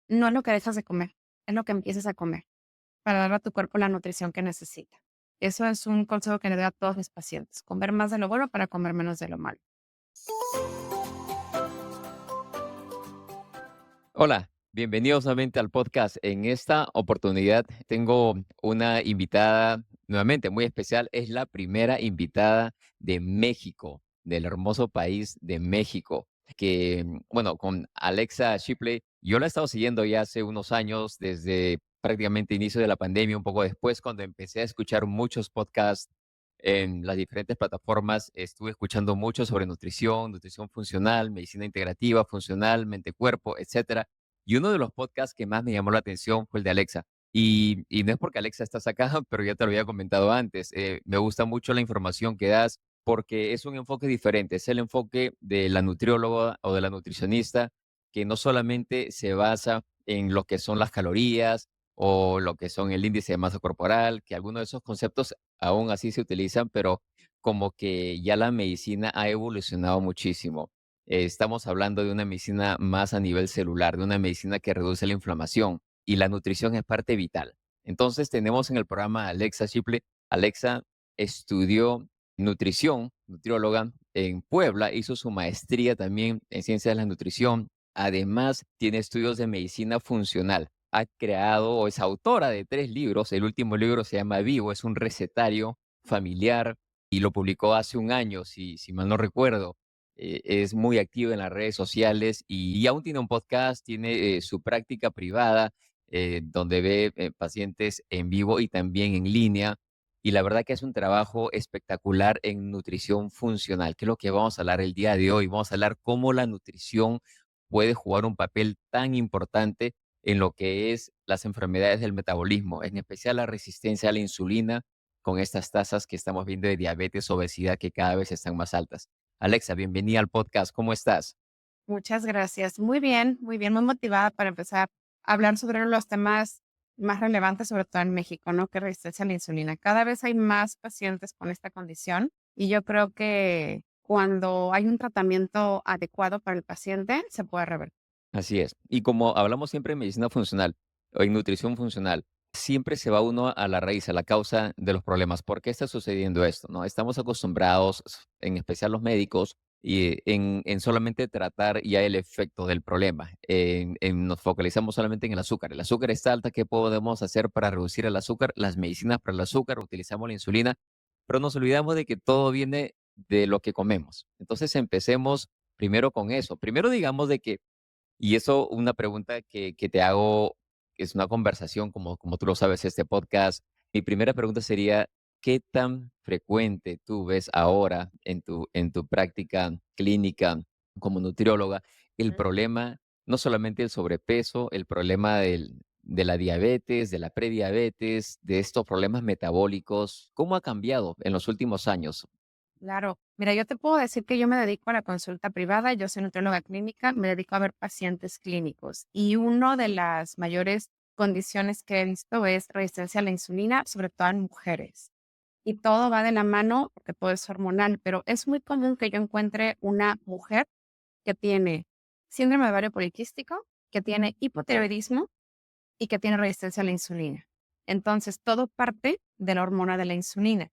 no es lo que dejas de comer, es lo que empieces a comer para darle a tu cuerpo la nutrición que necesita. Eso es un consejo que le doy a todos mis pacientes, comer más de lo bueno para comer menos de lo malo. Hola, bienvenidos nuevamente al podcast. En esta oportunidad tengo una invitada nuevamente muy especial. Es la primera invitada de México, del hermoso país de México, que, bueno, con Alexa Shipley, yo la he estado siguiendo ya hace unos años, desde prácticamente inicio de la pandemia, un poco después, cuando empecé a escuchar muchos podcasts en las diferentes plataformas. Estuve escuchando mucho sobre nutrición, nutrición funcional, medicina integrativa, funcional, mente-cuerpo, etcétera. Y uno de los podcasts que más me llamó la atención fue el de Alexa. Y no es porque Alexa estás acá, pero ya te lo había comentado antes. Me gusta mucho la información que das porque es un enfoque diferente. Es el enfoque de la nutrióloga o de la nutricionista que no solamente se basa en lo que son las calorías o lo que son el índice de masa corporal, que algunos de esos conceptos aún así se utilizan, pero como que ya la medicina ha evolucionado muchísimo. Estamos hablando de una medicina más a nivel celular, de una medicina que reduce la inflamación y la nutrición es parte vital. Entonces tenemos en el programa a Alexa Shipley. Alexa estudió nutrición, nutrióloga en Puebla, hizo su maestría también en ciencias de la nutrición. Además, tiene estudios de medicina funcional. Ha creado o es autora de 3 libros. El último libro se llama Vivo, es un recetario familiar y lo publicó hace un año, si mal no recuerdo. Es muy activa en las redes sociales y aún tiene un podcast, tiene su práctica privada, donde ve pacientes en vivo y también en línea. Y la verdad que es un trabajo espectacular en nutrición funcional, que es lo que vamos a hablar el día de hoy. Vamos a hablar cómo la nutrición puede jugar un papel tan importante en lo que es las enfermedades del metabolismo, en especial la resistencia a la insulina, con estas tasas que estamos viendo de diabetes, obesidad, que cada vez están más altas. Alexa, bienvenida al podcast. ¿Cómo estás? Muchas gracias. Muy bien, muy motivada para empezar a hablar sobre los temas más relevantes, sobre todo en México, ¿no? Que es resistencia a la insulina. Cada vez hay más pacientes con esta condición y yo creo que cuando hay un tratamiento adecuado para el paciente, se puede revertir. Así es. Y como hablamos siempre en medicina funcional o en nutrición funcional, siempre se va uno a la raíz, a la causa de los problemas. ¿Por qué está sucediendo esto? ¿No? Estamos acostumbrados, en especial los médicos, en solamente tratar ya el efecto del problema. Nos focalizamos solamente en el azúcar. El azúcar está alta, ¿qué podemos hacer para reducir el azúcar? Las medicinas para el azúcar, utilizamos la insulina, pero nos olvidamos de que todo viene de lo que comemos. Entonces empecemos primero con eso. Primero digamos de que y eso, una pregunta que te hago, que es una conversación, como tú lo sabes, este podcast. Mi primera pregunta sería, ¿qué tan frecuente tú ves ahora en tu práctica clínica como nutrióloga el problema, no solamente el sobrepeso, el problema de la diabetes, de la prediabetes, de estos problemas metabólicos? ¿Cómo ha cambiado en los últimos años? Claro. Mira, yo te puedo decir que yo me dedico a la consulta privada, yo soy nutrióloga clínica, me dedico a ver pacientes clínicos y una de las mayores condiciones que he visto es resistencia a la insulina, sobre todo en mujeres. Y todo va de la mano porque todo es hormonal, pero es muy común que yo encuentre una mujer que tiene síndrome de ovario poliquístico, que tiene hipotiroidismo y que tiene resistencia a la insulina. Entonces, todo parte de la hormona de la insulina.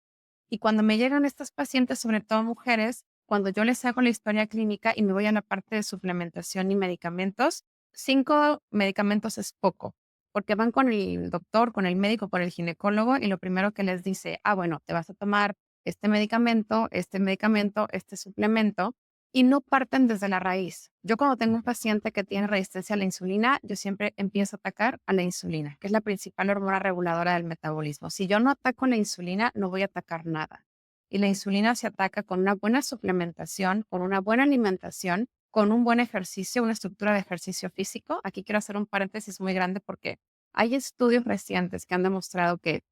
Y cuando me llegan estas pacientes, sobre todo mujeres, cuando yo les hago la historia clínica y me voy a la parte de suplementación y medicamentos, 5 medicamentos es poco, porque van con el doctor, con el médico, con el ginecólogo y lo primero que les dice, bueno, te vas a tomar este medicamento, este suplemento, y no parten desde la raíz. Yo cuando tengo un paciente que tiene resistencia a la insulina, yo siempre empiezo a atacar a la insulina, que es la principal hormona reguladora del metabolismo. Si yo no ataco la insulina, no voy a atacar nada. Y la insulina se ataca con una buena suplementación, con una buena alimentación, con un buen ejercicio, una estructura de ejercicio físico. Aquí quiero hacer un paréntesis muy grande porque hay estudios recientes que han demostrado que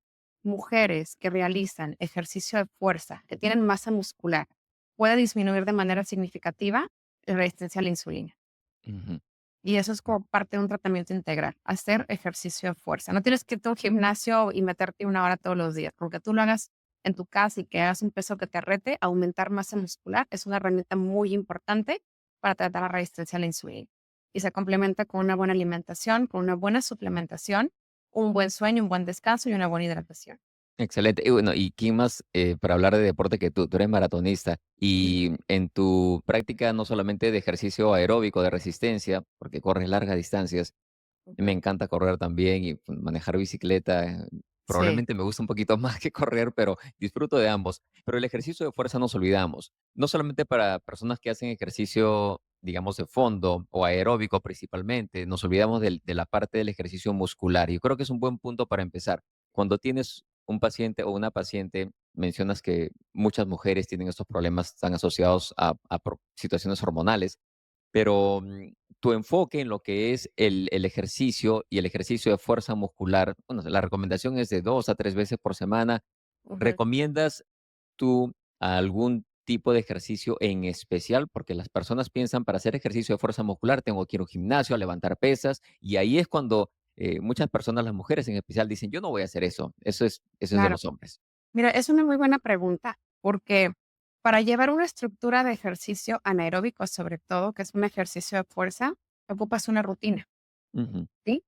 mujeres que realizan ejercicio de fuerza, que tienen masa muscular, puede disminuir de manera significativa la resistencia a la insulina. Ujú. Y eso es como parte de un tratamiento integral, hacer ejercicio de fuerza. No tienes que irte a un gimnasio y meterte 1 hora todos los días, porque tú lo hagas en tu casa y que hagas un peso que te rete, aumentar masa muscular es una herramienta muy importante para tratar la resistencia a la insulina. y se complementa con una buena alimentación, con una buena suplementación, un buen sueño, un buen descanso y una buena hidratación. Excelente. Y bueno, ¿y quién más para hablar de deporte que tú? Tú eres maratonista y en tu práctica no solamente de ejercicio aeróbico, de resistencia, porque corres largas distancias, me Ujú. encanta correr también y pues, manejar bicicleta. Sí. Probablemente me gusta un poquito más que correr, pero disfruto de ambos. Pero el ejercicio de fuerza nos olvidamos. No solamente para personas que hacen ejercicio, digamos, de fondo o aeróbico principalmente, nos olvidamos de la parte del ejercicio muscular. Y yo creo que es un buen punto para empezar. Cuando tienes un paciente o una paciente, mencionas que muchas mujeres tienen estos problemas, están asociados a situaciones hormonales, pero tu enfoque en lo que es el ejercicio y el ejercicio de fuerza muscular, bueno, la recomendación es de 2 a 3 veces por semana. Ujú. ¿Recomiendas tú algún tipo de ejercicio en especial? Porque las personas piensan, para hacer ejercicio de fuerza muscular tengo que ir a un gimnasio, a levantar pesas, y ahí es cuando muchas personas, las mujeres en especial, dicen, yo no voy a hacer eso, eso es de Claro. los hombres. Mira, es una muy buena pregunta, porque para llevar una estructura de ejercicio anaeróbico, sobre todo, que es un ejercicio de fuerza, ocupas una rutina, Ujú, ¿sí?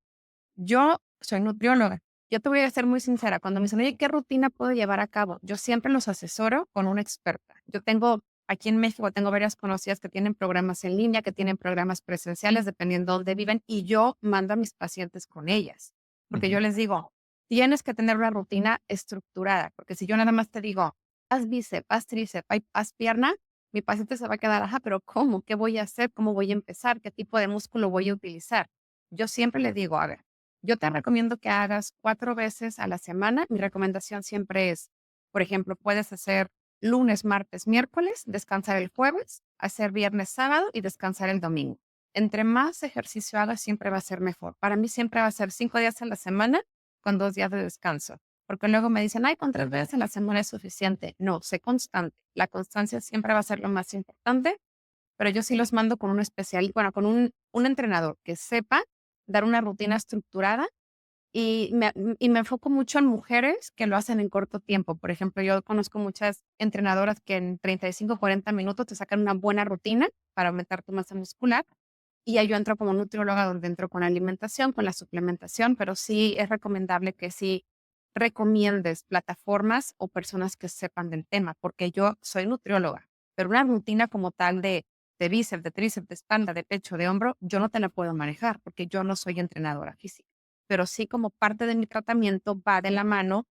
Yo soy nutrióloga. Yo te voy a ser muy sincera, cuando me dicen: "Oye, ¿qué rutina puedo llevar a cabo?". Yo siempre los asesoro con una experta. Yo tengo aquí en México, tengo varias conocidas que tienen programas en línea, que tienen programas presenciales, dependiendo dónde viven, y yo mando a mis pacientes con ellas, porque ujú. yo les digo: "Tienes que tener una rutina estructurada", porque si yo nada más te digo: "Haz bíceps, haz tríceps, haz pierna", mi paciente se va a quedar: "Ajá, pero ¿cómo? ¿Qué voy a hacer? ¿Cómo voy a empezar? ¿Qué tipo de músculo voy a utilizar?". Yo siempre les digo: "A ver, yo te recomiendo que hagas 4 veces a la semana. Mi recomendación siempre es, por ejemplo, puedes hacer lunes, martes, miércoles, descansar el jueves, hacer viernes, sábado y descansar el domingo. Entre más ejercicio hagas, siempre va a ser mejor. Para mí siempre va a ser 5 días a la semana con 2 días de descanso, porque luego me dicen: "Ay, con 3 veces a la semana es suficiente". No, sé constante. La constancia siempre va a ser lo más importante, pero yo sí los mando con un especial, bueno, con un entrenador que sepa dar una rutina estructurada y me enfoco mucho en mujeres que lo hacen en corto tiempo. Por ejemplo, yo conozco muchas entrenadoras que en 35, 40 minutos te sacan una buena rutina para aumentar tu masa muscular, y ya yo entro como nutrióloga, donde entro con la alimentación, con la suplementación, pero sí es recomendable que sí recomiendes plataformas o personas que sepan del tema, porque yo soy nutrióloga, pero una rutina como tal de bíceps, de tríceps, de espalda, de pecho, de hombro, yo no te la puedo manejar, porque yo no soy entrenadora física. Pero sí, como parte de mi tratamiento va de la mano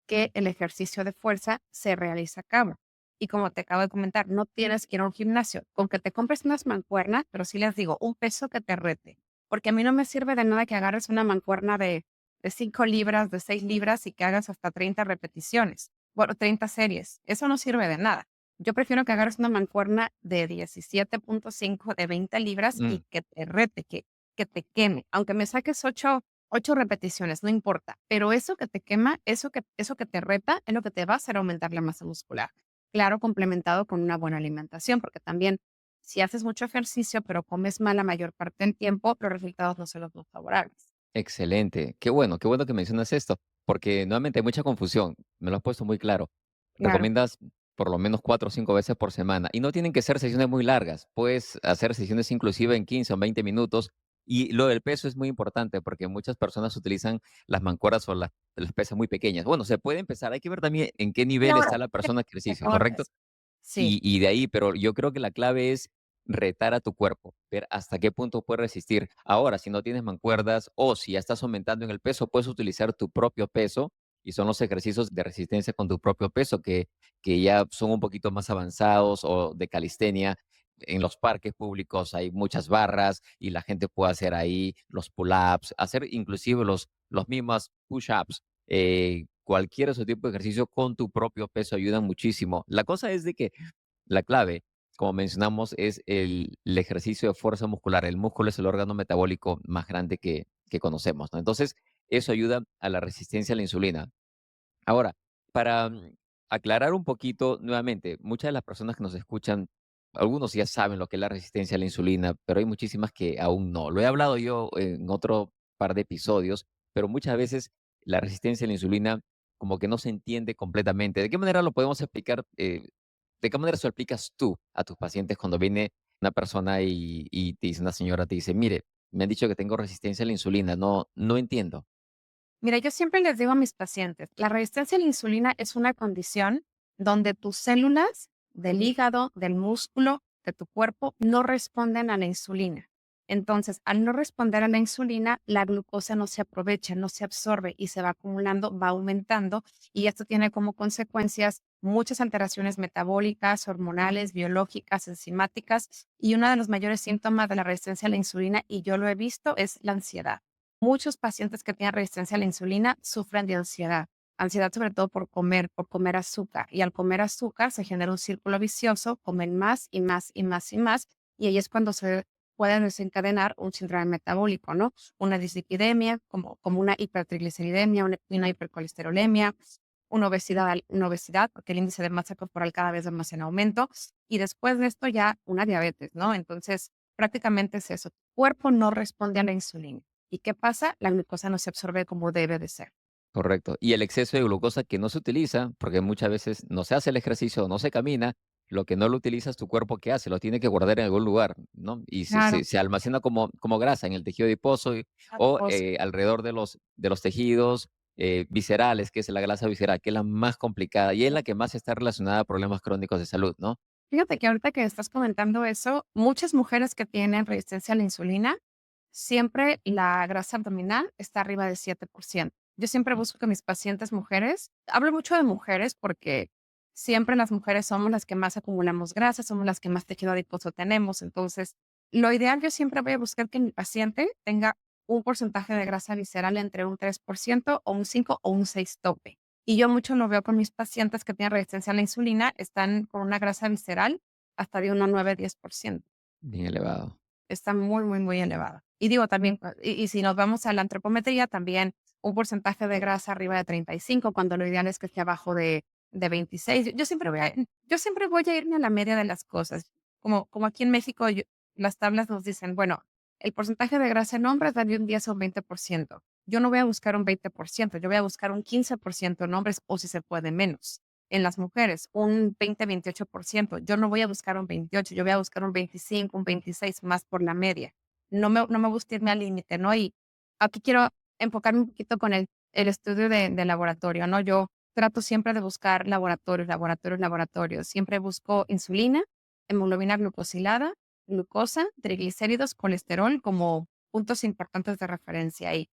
que el ejercicio de fuerza se realiza a cabo. Y como te acabo de comentar, no tienes que ir a un gimnasio, con que te compres unas mancuernas, pero sí les digo, un peso que te rete, porque a mí no me sirve de nada que agarres una mancuerna de 5 libras, de 6 libras y que hagas hasta 30 repeticiones, bueno, 30 series. Eso no sirve de nada. Yo prefiero que agarres una mancuerna de 17,5, de 20 libras Mm, y que te rete, que te queme. Aunque me saques 8 repeticiones, no importa, pero eso que te quema, eso que te reta, es lo que te va a hacer aumentar la masa muscular. Claro, complementado con una buena alimentación, porque también si haces mucho ejercicio, pero comes mal la mayor parte del tiempo, los resultados no son los más favorables. excelente. Qué bueno que mencionas esto, porque nuevamente hay mucha confusión. Me lo has puesto muy claro. Claro, Recomiendas por lo menos 4 o 5 veces por semana y no tienen que ser sesiones muy largas. Puedes hacer sesiones inclusive en 15 o 20 minutos. Y lo del peso es muy importante porque muchas personas utilizan las mancuerdas o las pesas muy pequeñas. Bueno, se puede empezar. Hay que ver también en qué nivel ahora está la persona que ejercicia, mejor, ¿correcto? sí, Y de ahí, pero yo creo que la clave es retar a tu cuerpo, ver hasta qué punto puede resistir. Ahora, si no tienes mancuerdas o si ya estás aumentando en el peso, puedes utilizar tu propio peso y son los ejercicios de resistencia con tu propio peso que ya son un poquito más avanzados o de calistenia. En los parques públicos hay muchas barras y la gente puede hacer ahí los pull-ups, hacer inclusive los mismos push-ups. Cualquier ese tipo de ejercicio con tu propio peso ayuda muchísimo. La cosa es de que la clave, como mencionamos, es el ejercicio de fuerza muscular. El músculo es el órgano metabólico más grande que conocemos, ¿no? Entonces, eso ayuda a la resistencia a la insulina. Ahora, para aclarar un poquito nuevamente, muchas de las personas que nos escuchan, algunos ya saben lo que es la resistencia a la insulina, pero hay muchísimas que aún no. Lo he hablado yo en otro par de episodios, pero muchas veces la resistencia a la insulina como que no se entiende completamente. ¿De qué manera lo podemos explicar? ¿De qué manera se lo explicas tú a tus pacientes cuando viene una persona y te dice, una señora te dice, mire, me han dicho que tengo resistencia a la insulina, no entiendo. Mira, yo siempre les digo a mis pacientes, la resistencia a la insulina es una condición donde tus células del hígado, del músculo, de tu cuerpo no responden a la insulina. Entonces, al no responder a la insulina, la glucosa no se aprovecha, no se absorbe y se va acumulando, va aumentando y esto tiene como consecuencias muchas alteraciones metabólicas, hormonales, biológicas, enzimáticas y uno de los mayores síntomas de la resistencia a la insulina, y yo lo he visto, es la ansiedad. Muchos pacientes que tienen resistencia a la insulina sufren de ansiedad. Ansiedad sobre todo por comer azúcar. Y al comer azúcar se genera un círculo vicioso, comen más y más y más y más, y ahí es cuando se puede desencadenar un síndrome metabólico, ¿no? Una dislipidemia, como una hipertrigliceridemia, una hipercolesterolemia, una obesidad, porque el índice de masa corporal cada vez va más en aumento, y después de esto ya una diabetes, ¿no? Entonces, prácticamente es eso. Tu cuerpo no responde a la insulina. ¿Y qué pasa? La glucosa no se absorbe como debe de ser. Correcto. Y el exceso de glucosa que no se utiliza, porque muchas veces no se hace el ejercicio, no se camina, lo que no lo utilizas tu cuerpo, ¿qué hace? Lo tiene que guardar en algún lugar, ¿no? Y Claro, se almacena como grasa en el tejido adiposo o adiposo. alrededor de los tejidos viscerales, que es la grasa visceral, que es la más complicada y es la que más está relacionada a problemas crónicos de salud, ¿no? Fíjate que ahorita que estás comentando eso, muchas mujeres que tienen resistencia a la insulina, siempre la grasa abdominal está arriba de 7%. Yo siempre busco que mis pacientes mujeres, hablo mucho de mujeres porque siempre las mujeres somos las que más acumulamos grasa, somos las que más tejido adiposo tenemos. Entonces, lo ideal yo siempre voy a buscar que mi paciente tenga un porcentaje de grasa visceral entre un 3% o un 5 o un 6 tope. Y yo mucho lo veo con mis pacientes que tienen resistencia a la insulina, están con una grasa visceral hasta de 1,9-10%. Bien elevado. Está muy, muy, muy elevada. Y digo también, y si nos vamos a la antropometría, también un porcentaje de grasa arriba de 35, cuando lo ideal es que esté abajo de 26. Yo siempre voy a irme a la media de las cosas. Como aquí en México, las tablas nos dicen, bueno, el porcentaje de grasa en hombres da de un 10 o un 20%. Yo no voy a buscar un 20%, yo voy a buscar un 15% en hombres o si se puede menos. En las mujeres, un 20-28%. Yo no voy a buscar un 28, yo voy a buscar un 25, un 26 más por la media. No me gusta irme al límite, ¿no? Y aquí quiero enfocarme un poquito con el estudio de laboratorio, ¿no? Yo trato siempre de buscar laboratorios, laboratorios, laboratorios. Siempre busco insulina, hemoglobina glucosilada, glucosa, triglicéridos, colesterol como puntos importantes de referencia. Y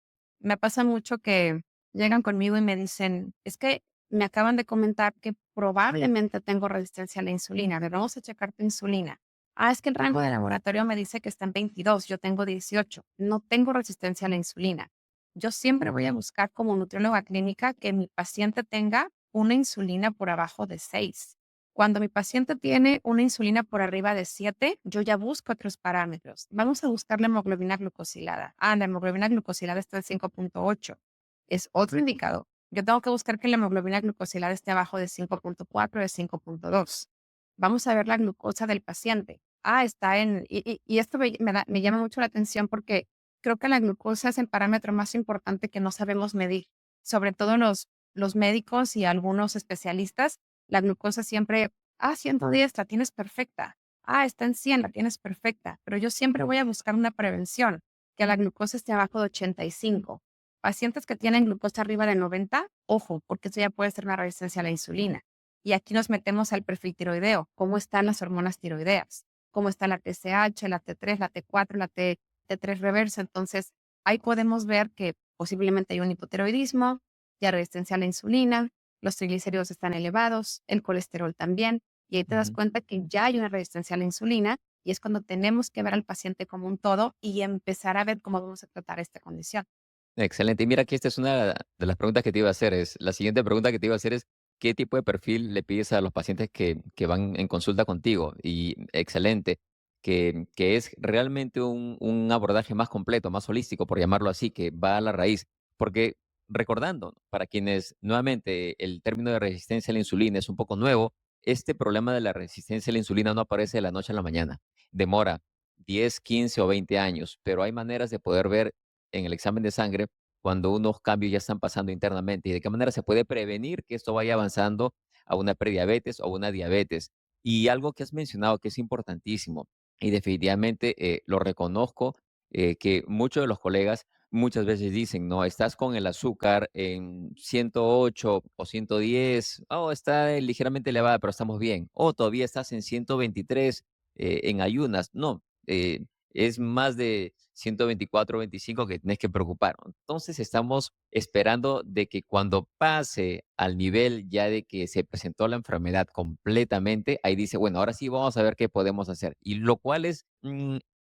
me pasa mucho que llegan conmigo y me dicen, es que me acaban de comentar que probablemente tengo resistencia a la insulina. A ver, vamos a checar tu insulina. Ah, es que el rango de laboratorio me dice que está en 22, yo tengo 18. No tengo resistencia a la insulina. Yo siempre voy a buscar como nutrióloga clínica que mi paciente tenga una insulina por abajo de 6. Cuando mi paciente tiene una insulina por arriba de 7, yo ya busco otros parámetros. Vamos a buscar la hemoglobina glucosilada. Ah, la hemoglobina glucosilada está en 5,8. Es otro indicador. Yo tengo que buscar que la hemoglobina glucosilada esté abajo de 5,4, de 5,2. Vamos a ver la glucosa del paciente. Ah, está en, y esto me llama mucho la atención porque creo que la glucosa es el parámetro más importante que no sabemos medir. Sobre todo los médicos y algunos especialistas, la glucosa siempre, 110, la tienes perfecta. Está en 100, la tienes perfecta. Pero yo siempre voy a buscar una prevención, que la glucosa esté abajo de 85. Pacientes que tienen glucosa arriba de 90, ojo, porque eso ya puede ser una resistencia a la insulina. Y aquí nos metemos al perfil tiroideo. ¿Cómo están las hormonas tiroideas? ¿Cómo está la TSH, la T3, la T4, la T3 reversa? Entonces, ahí podemos ver que posiblemente hay un hipotiroidismo, ya resistencia a la insulina, los triglicéridos están elevados, el colesterol también, y ahí te das Ujú. cuenta que ya hay una resistencia a la insulina y es cuando tenemos que ver al paciente como un todo y empezar a ver cómo vamos a tratar esta condición. Excelente. Y mira que esta es una de las preguntas que te iba a hacer. La siguiente pregunta que te iba a hacer es, ¿qué tipo de perfil le pides a los pacientes que van en consulta contigo? Y excelente, que es realmente un abordaje más completo, más holístico, por llamarlo así, que va a la raíz. Porque recordando, para quienes nuevamente el término de resistencia a la insulina es un poco nuevo, este problema de la resistencia a la insulina no aparece de la noche a la mañana. Demora 10, 15 o 20 años, pero hay maneras de poder ver en el examen de sangre cuando unos cambios ya están pasando internamente y de qué manera se puede prevenir que esto vaya avanzando a una prediabetes o una diabetes. Y algo que has mencionado que es importantísimo, y definitivamente lo reconozco, que muchos de los colegas muchas veces dicen, no, estás con el azúcar en 108 o 110, oh, está ligeramente elevada, pero estamos bien. O todavía estás en 123 en ayunas. No, es más de 124, 25 que tienes que preocupar, ¿no? Entonces estamos esperando de que cuando pase al nivel ya de que se presentó la enfermedad completamente, ahí dice, bueno, ahora sí vamos a ver qué podemos hacer. Y lo cual es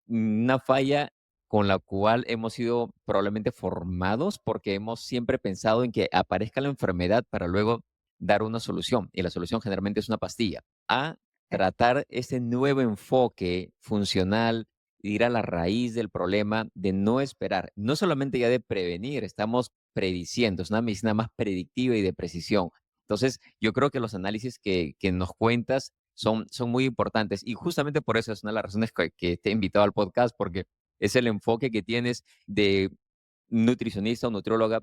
una falla con la cual hemos sido probablemente formados porque hemos siempre pensado en que aparezca la enfermedad para luego dar una solución. Y la solución generalmente es una pastilla. A Eh, tratar ese nuevo enfoque funcional, ir a la raíz del problema, de no esperar, no solamente ya de prevenir, estamos prediciendo, es una medicina más predictiva y de precisión. Entonces, yo creo que los análisis que nos cuentas son muy importantes y justamente por eso es una de las razones que te he invitado al podcast, porque es el enfoque que tienes de nutricionista o nutrióloga,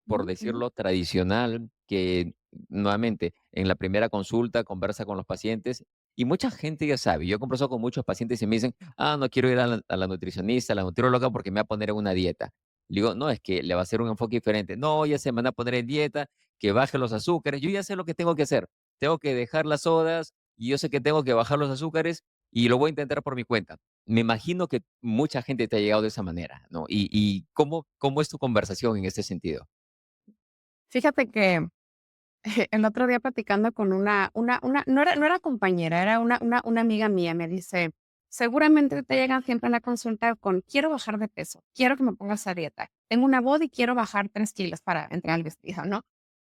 por ujú, ujú, decirlo, tradicional, que nuevamente en la primera consulta conversa con los pacientes y mucha gente ya sabe. Yo he conversado con muchos pacientes y me dicen, no quiero ir a la nutricionista, a la nutrióloga porque me va a poner en una dieta. Le digo, no, es que le va a hacer un enfoque diferente. No, ya se me van a poner en dieta, que baje los azúcares. Yo ya sé lo que tengo que hacer. Tengo que dejar las sodas y yo sé que tengo que bajar los azúcares y lo voy a intentar por mi cuenta. Me imagino que mucha gente te ha llegado de esa manera, ¿no? Y ¿cómo es tu conversación en ese sentido? Fíjate que el otro día platicando con una no era compañera, era una amiga mía, me dice: "Seguramente te llegan siempre a la consulta con: 'Quiero bajar de peso, quiero que me pongas a dieta. Tengo una boda y quiero bajar 3 kilos para entrar al vestido'", ¿no?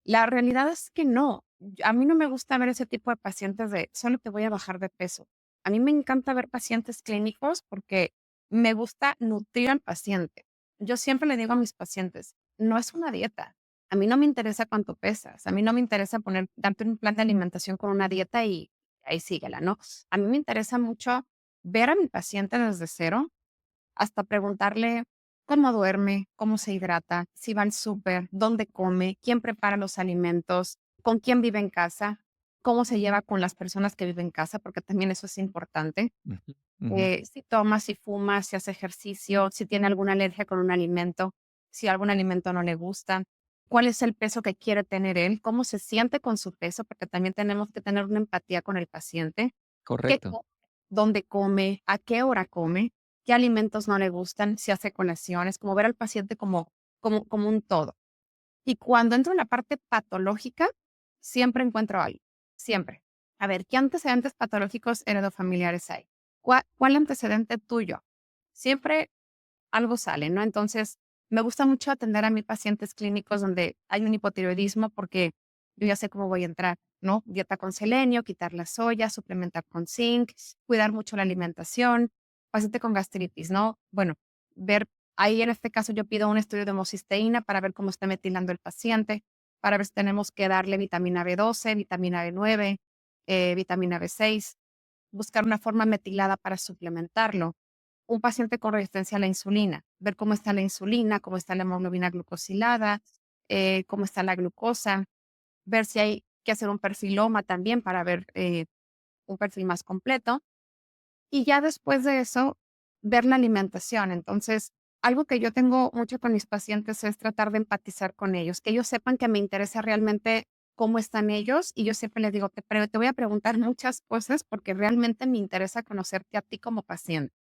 La realidad es que no. A mí no me gusta ver ese tipo de pacientes de: "Solo te voy a bajar de peso". A mí me encanta ver pacientes clínicos porque me gusta nutrir al paciente. Yo siempre le digo a mis pacientes: "No es una dieta". A mí no me interesa cuánto pesas, a mí no me interesa poner darte un plan de alimentación con una dieta y ahí síguela, ¿no? A mí me interesa mucho ver a mi paciente desde cero, hasta preguntarle cómo duerme, cómo se hidrata, si va al súper, dónde come, quién prepara los alimentos, con quién vive en casa, cómo se lleva con las personas que viven en casa, porque también eso es importante. Ujú, ujú. Si toma, si fuma, si hace ejercicio, si tiene alguna alergia con un alimento, si algún alimento no le gusta, cuál es el peso que quiere tener él, cómo se siente con su peso, porque también tenemos que tener una empatía con el paciente, qué Correcto. come, dónde come, a qué hora come, qué alimentos no le gustan, si hace colaciones, como ver al paciente como un todo. Y cuando entro en la parte patológica, siempre encuentro algo, siempre. A ver, ¿qué antecedentes patológicos heredofamiliares hay? ¿Cuál antecedente tuyo? Siempre algo sale, ¿no? Entonces, me gusta mucho atender a mis pacientes clínicos donde hay un hipotiroidismo porque yo ya sé cómo voy a entrar, ¿no? Dieta con selenio, quitar la soya, suplementar con zinc, cuidar mucho la alimentación, paciente con gastritis, ¿no? Bueno, ver, ahí en este caso yo pido un estudio de homocisteína para ver cómo está metilando el paciente, para ver si tenemos que darle vitamina B12, vitamina B9, vitamina B6, buscar una forma metilada para suplementarlo. Un paciente con resistencia a la insulina, ver cómo está la insulina, cómo está la hemoglobina glucosilada, cómo está la glucosa, ver si hay que hacer un perfiloma también para ver un perfil más completo. Y ya después de eso, ver la alimentación. Entonces, algo que yo tengo mucho con mis pacientes es tratar de empatizar con ellos, que ellos sepan que me interesa realmente cómo están ellos. Y yo siempre les digo, te voy a preguntar muchas cosas porque realmente me interesa conocerte a ti como paciente.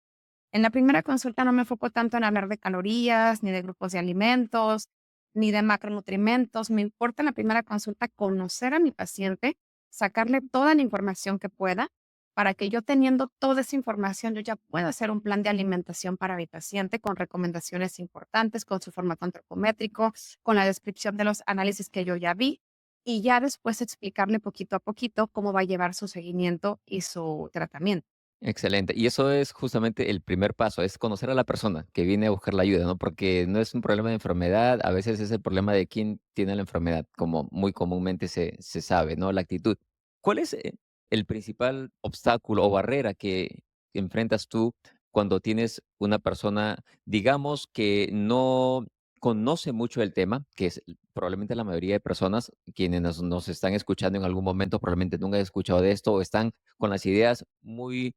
En la primera consulta no me enfoco tanto en hablar de calorías, ni de grupos de alimentos, ni de macronutrimentos. Me importa en la primera consulta conocer a mi paciente, sacarle toda la información que pueda, para que yo teniendo toda esa información, yo ya pueda hacer un plan de alimentación para mi paciente con recomendaciones importantes, con su formato antropométrico, con la descripción de los análisis que yo ya vi, y ya después explicarle poquito a poquito cómo va a llevar su seguimiento y su tratamiento. Excelente. Y eso es justamente el primer paso, es conocer a la persona que viene a buscar la ayuda, ¿no? Porque no es un problema de enfermedad, a veces es el problema de quién tiene la enfermedad, como muy comúnmente se sabe, ¿no? La actitud. ¿Cuál es el principal obstáculo o barrera que enfrentas tú cuando tienes una persona, digamos, que no conoce mucho el tema, que es probablemente la mayoría de personas quienes nos están escuchando en algún momento, probablemente nunca han escuchado de esto o están con las ideas muy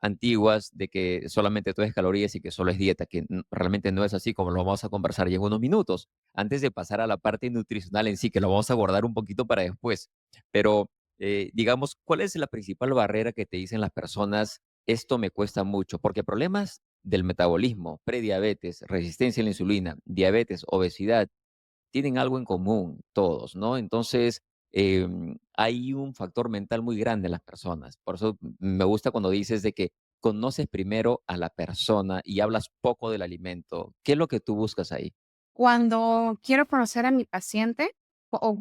antiguas de que solamente todo es calorías y que solo es dieta, que realmente no es así como lo vamos a conversar ya en unos minutos, antes de pasar a la parte nutricional en sí, que lo vamos a guardar un poquito para después. Pero, digamos, ¿cuál es la principal barrera que te dicen las personas? Esto me cuesta mucho, porque problemas del metabolismo, prediabetes, resistencia a la insulina, diabetes, obesidad, tienen algo en común todos, ¿no? Entonces, hay un factor mental muy grande en las personas. Por eso me gusta cuando dices de que conoces primero a la persona y hablas poco del alimento. ¿Qué es lo que tú buscas ahí? Cuando quiero conocer a mi paciente, o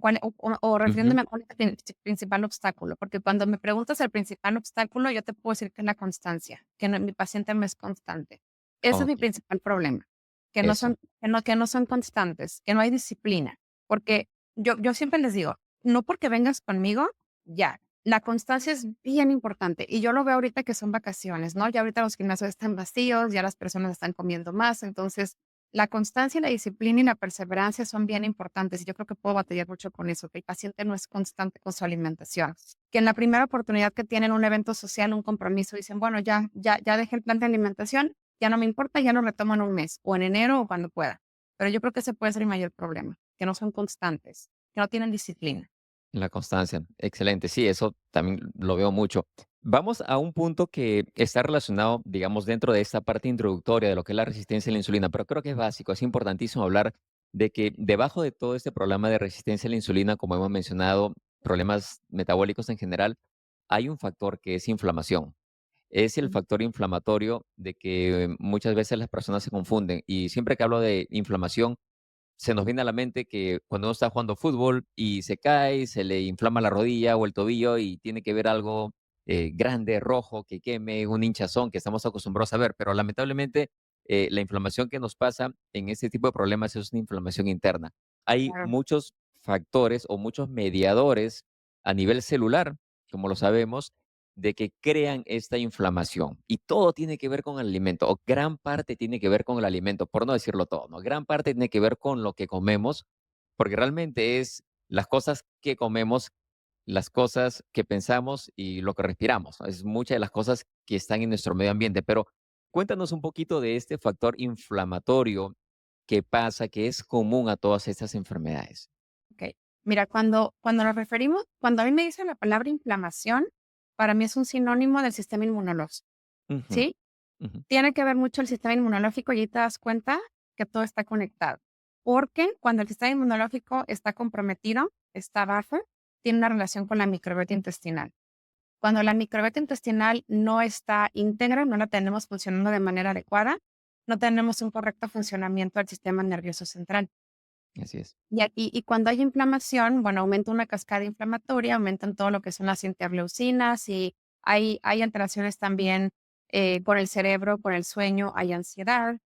Ujú. refiriéndome a cuál es el principal obstáculo, porque cuando me preguntas el principal obstáculo, yo te puedo decir que es la constancia, que no mi paciente no es constante. Ese es mi Ok, principal problema, que no eso. son que no son constantes, que no hay disciplina, porque yo siempre les digo, no porque vengas conmigo, ya. La constancia es bien importante, y yo lo veo ahorita que son vacaciones, ¿no? Ya ahorita los gimnasios están vacíos, ya las personas están comiendo más, entonces la constancia, la disciplina y la perseverancia son bien importantes, y yo creo que puedo batallar mucho con eso, que el paciente no es constante con su alimentación, que en la primera oportunidad que tienen un evento social, un compromiso, dicen, bueno, ya dejé el plan de alimentación, ya no me importa, ya lo retomo en un mes, o en enero, o cuando pueda. Pero yo creo que ese puede ser el mayor problema, que no son constantes, que no tienen disciplina. La constancia, excelente. Sí, eso también lo veo mucho. Vamos a un punto que está relacionado, digamos, dentro de esta parte introductoria de lo que es la resistencia a la insulina, pero creo que es básico, es importantísimo hablar de que debajo de todo este problema de resistencia a la insulina, como hemos mencionado, problemas metabólicos en general, hay un factor que es inflamación. Es el Ujú. factor inflamatorio de que muchas veces las personas se confunden y siempre que hablo de inflamación, se nos viene a la mente que cuando uno está jugando fútbol y se cae, se le inflama la rodilla o el tobillo y tiene que ver algo grande, rojo, que queme, un hinchazón que estamos acostumbrados a ver, pero lamentablemente la inflamación que nos pasa en este tipo de problemas es una inflamación interna. Hay Claro. muchos factores o muchos mediadores a nivel celular, como lo sabemos, de que crean esta inflamación. Y todo tiene que ver con el alimento, o gran parte tiene que ver con el alimento, por no decirlo todo, ¿no? Gran parte tiene que ver con lo que comemos, porque realmente es las cosas que comemos, las cosas que pensamos y lo que respiramos, ¿no? Es muchas de las cosas que están en nuestro medio ambiente. Pero cuéntanos un poquito de este factor inflamatorio que pasa, que es común a todas estas enfermedades. Okey. Mira, cuando nos referimos cuando a mí me dicen la palabra inflamación, para mí es un sinónimo del sistema inmunológico, Ujú, ¿sí? ujú. Tiene que ver mucho el sistema inmunológico y ahí te das cuenta que todo está conectado. Porque cuando el sistema inmunológico está comprometido, está bajo, tiene una relación con la microbiota intestinal. Cuando la microbiota intestinal no está íntegra, no la tenemos funcionando de manera adecuada, no tenemos un correcto funcionamiento del sistema nervioso central. Así es. Y cuando hay inflamación, bueno, aumenta una cascada inflamatoria, aumentan todo lo que son las interleucinas y hay alteraciones también con el cerebro, con el sueño, hay ansiedad,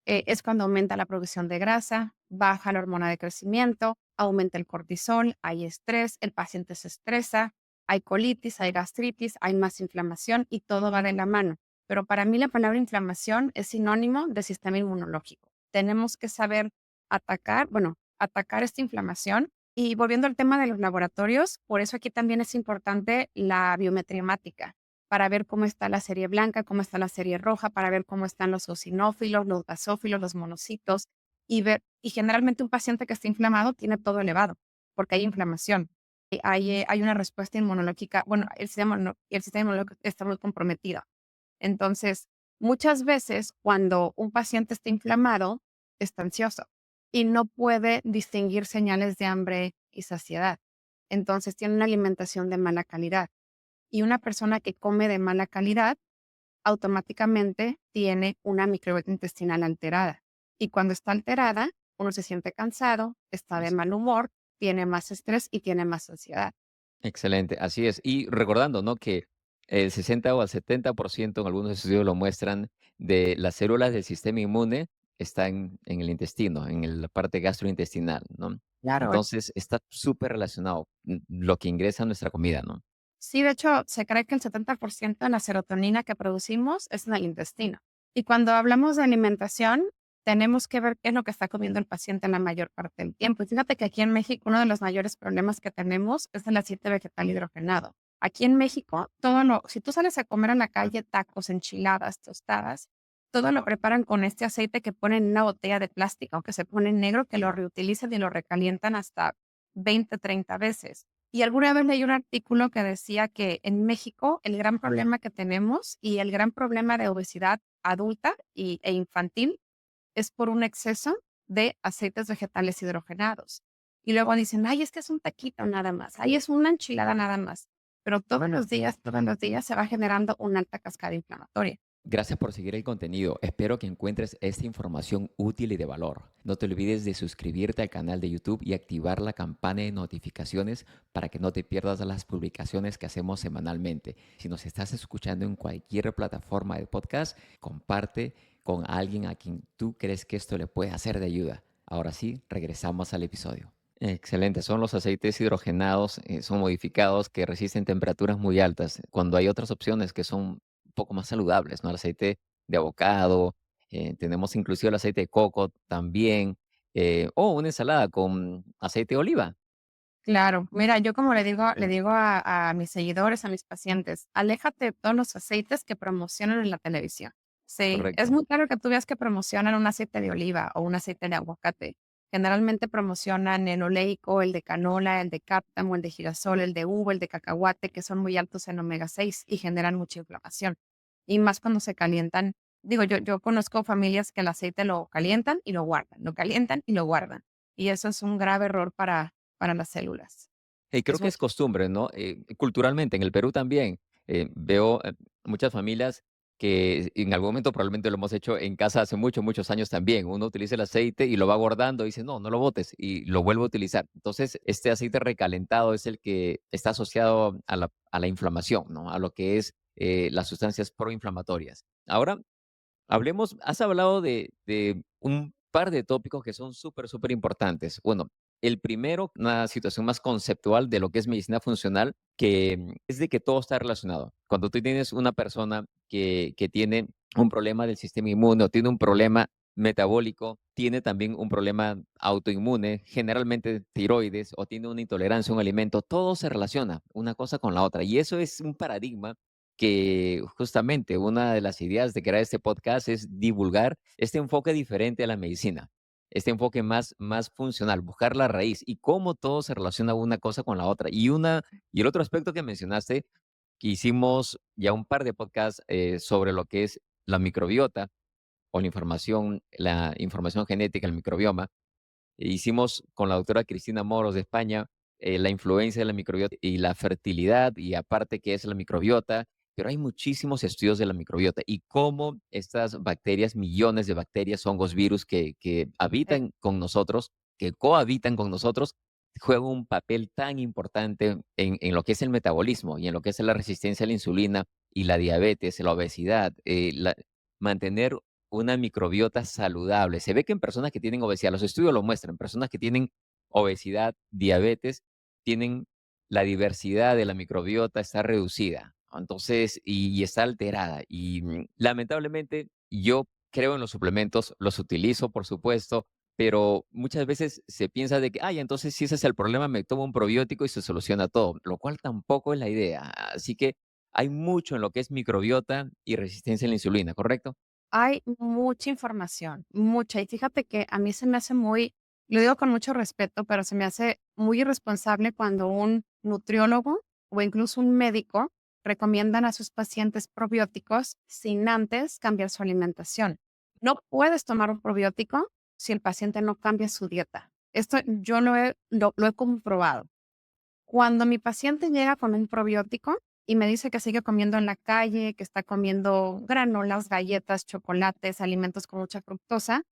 es cuando aumenta la producción de grasa, baja la hormona de crecimiento, aumenta el cortisol, hay estrés, el paciente se estresa, hay colitis, hay gastritis, hay más inflamación y todo va de la mano. Pero para mí la palabra inflamación es sinónimo de sistema inmunológico. Tenemos que saber atacar esta inflamación. Y volviendo al tema de los laboratorios, por eso aquí también es importante la biometría hemática para ver cómo está la serie blanca, cómo está la serie roja, para ver cómo están los eosinófilos, los basófilos, los monocitos, y generalmente un paciente que está inflamado tiene todo elevado, porque hay inflamación. Hay una respuesta inmunológica, bueno, el sistema inmunológico está muy comprometido. Entonces, muchas veces cuando un paciente está inflamado, está ansioso y no puede distinguir señales de hambre y saciedad. Entonces, tiene una alimentación de mala calidad. Y una persona que come de mala calidad automáticamente tiene una microbiota intestinal alterada. Y cuando está alterada, uno se siente cansado, está de Eso. mal humor, tiene más estrés y tiene más ansiedad. Excelente, así es. Y recordando, ¿no? Que el 60 o al 70% en algunos estudios lo muestran, de las células del sistema inmune están en el intestino, la parte gastrointestinal, ¿no? Claro. Entonces, está súper relacionado, lo que ingresa a nuestra comida, ¿no? Sí, de hecho, se cree que el 70% de la serotonina que producimos es en el intestino. Y cuando hablamos de alimentación, tenemos que ver qué es lo que está comiendo el paciente la mayor parte del tiempo. Y fíjate que aquí en México uno de los mayores problemas que tenemos es el aceite vegetal hidrogenado. Aquí en México, si tú sales a comer en la calle tacos, enchiladas, tostadas, todo lo preparan con este aceite que ponen en una botella de plástico, que se pone negro, que lo reutilizan y lo recalientan hasta 20, 30 veces. Y alguna vez leí un artículo que decía que en México el gran problema que tenemos y el gran problema de obesidad adulta e infantil es por un exceso de aceites vegetales hidrogenados. Y luego dicen, ay, es que es un taquito nada más, ay, es una enchilada nada más. Pero todos los días se va generando una alta cascada inflamatoria. Gracias por seguir el contenido. Espero que encuentres esta información útil y de valor. No te olvides de suscribirte al canal de YouTube y activar la campana de notificaciones para que no te pierdas las publicaciones que hacemos semanalmente. Si nos estás escuchando en cualquier plataforma de podcast, comparte con alguien a quien tú crees que esto le puede hacer de ayuda. Ahora sí, regresamos al episodio. Excelente, son los aceites hidrogenados, son modificados que resisten temperaturas muy altas, cuando hay otras opciones que son un poco más saludables, ¿no? El aceite de avocado, tenemos inclusive el aceite de coco también, o una ensalada con aceite de oliva, Claro, mira, yo como le digo a mis seguidores, a mis pacientes, aléjate de todos los aceites que promocionan en la televisión. Sí, es correcto. muy claro que tú veas que promocionan un aceite de oliva o un aceite de aguacate. Generalmente promocionan el oleico, el de canola, el de cártamo, el de girasol, el de uva, el de cacahuate, que son muy altos en omega 6 y generan mucha inflamación. Y más cuando se calientan. Digo, yo conozco familias que el aceite lo calientan y lo guardan, lo calientan y lo guardan. Y eso es un grave error para las células. Y creo Es que muy es costumbre, ¿no? Culturalmente, en el Perú también, veo muchas familias que en algún momento probablemente lo hemos hecho en casa hace muchos, muchos años también. Uno utiliza el aceite y lo va guardando y dice, no, no lo botes y lo vuelve a utilizar. Entonces, este aceite recalentado es el que está asociado a la inflamación, ¿no? A lo que es las sustancias proinflamatorias. Ahora, has hablado de un par de tópicos que son súper, súper importantes. Bueno, el primero, una situación más conceptual de lo que es medicina funcional, que es de que todo está relacionado. Cuando tú tienes una persona que tiene un problema del sistema inmune o tiene un problema metabólico, tiene también un problema autoinmune, generalmente tiroides, o tiene una intolerancia a un alimento, todo se relaciona una cosa con la otra. Y eso es un paradigma que justamente una de las ideas de crear este podcast es divulgar este enfoque diferente a la medicina, este enfoque más funcional, buscar la raíz y cómo todo se relaciona una cosa con la otra. Y el otro aspecto que mencionaste, que hicimos ya un par de podcasts sobre lo que es la microbiota o la información genética, el microbioma, hicimos con la doctora Cristina Moros de España la influencia de la microbiota y la fertilidad y aparte qué es la microbiota, pero hay muchísimos estudios de la microbiota y cómo estas bacterias, millones de bacterias, hongos, virus que fuerte. habitan con nosotros, que cohabitan con nosotros, juegan un papel tan importante en lo que es el metabolismo y en lo que es la resistencia a la insulina y la diabetes, la obesidad, mantener una microbiota saludable. Se ve que en personas que tienen obesidad, los estudios lo muestran, personas que tienen obesidad, diabetes, tienen la diversidad de la microbiota está reducida, ¿no? Entonces, y está alterada. Y lamentablemente, yo creo en los suplementos, los utilizo, por supuesto, pero muchas veces se piensa de que, ay, entonces si ese es el problema, me tomo un probiótico y se soluciona todo, lo cual tampoco es la idea. Así que hay mucho en lo que es microbiota y resistencia a la insulina, ¿correcto? Hay mucha información, mucha. Y fíjate que a mí se me hace muy, lo digo con mucho respeto, pero se me hace muy irresponsable cuando un nutriólogo o incluso un médico recomiendan a sus pacientes probióticos sin antes cambiar su alimentación. No puedes tomar un probiótico si el paciente no cambia su dieta. Esto yo lo he comprobado. Cuando mi paciente llega con un probiótico y me dice que sigue comiendo en la calle, que está comiendo granolas, galletas, chocolates, alimentos con mucha fructosa,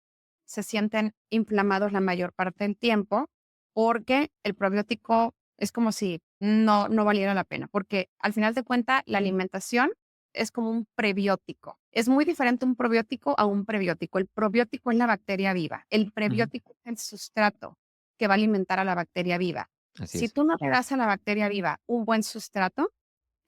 se sienten inflamados la mayor parte del tiempo porque el probiótico es como si no valiera la pena, porque al final de cuentas la alimentación es como un prebiótico. Es muy diferente un probiótico a un prebiótico. El probiótico es la bacteria viva, el Ujú. prebiótico es el sustrato que va a alimentar a la bacteria viva. Así Si es. tú no le das a la bacteria viva un buen sustrato,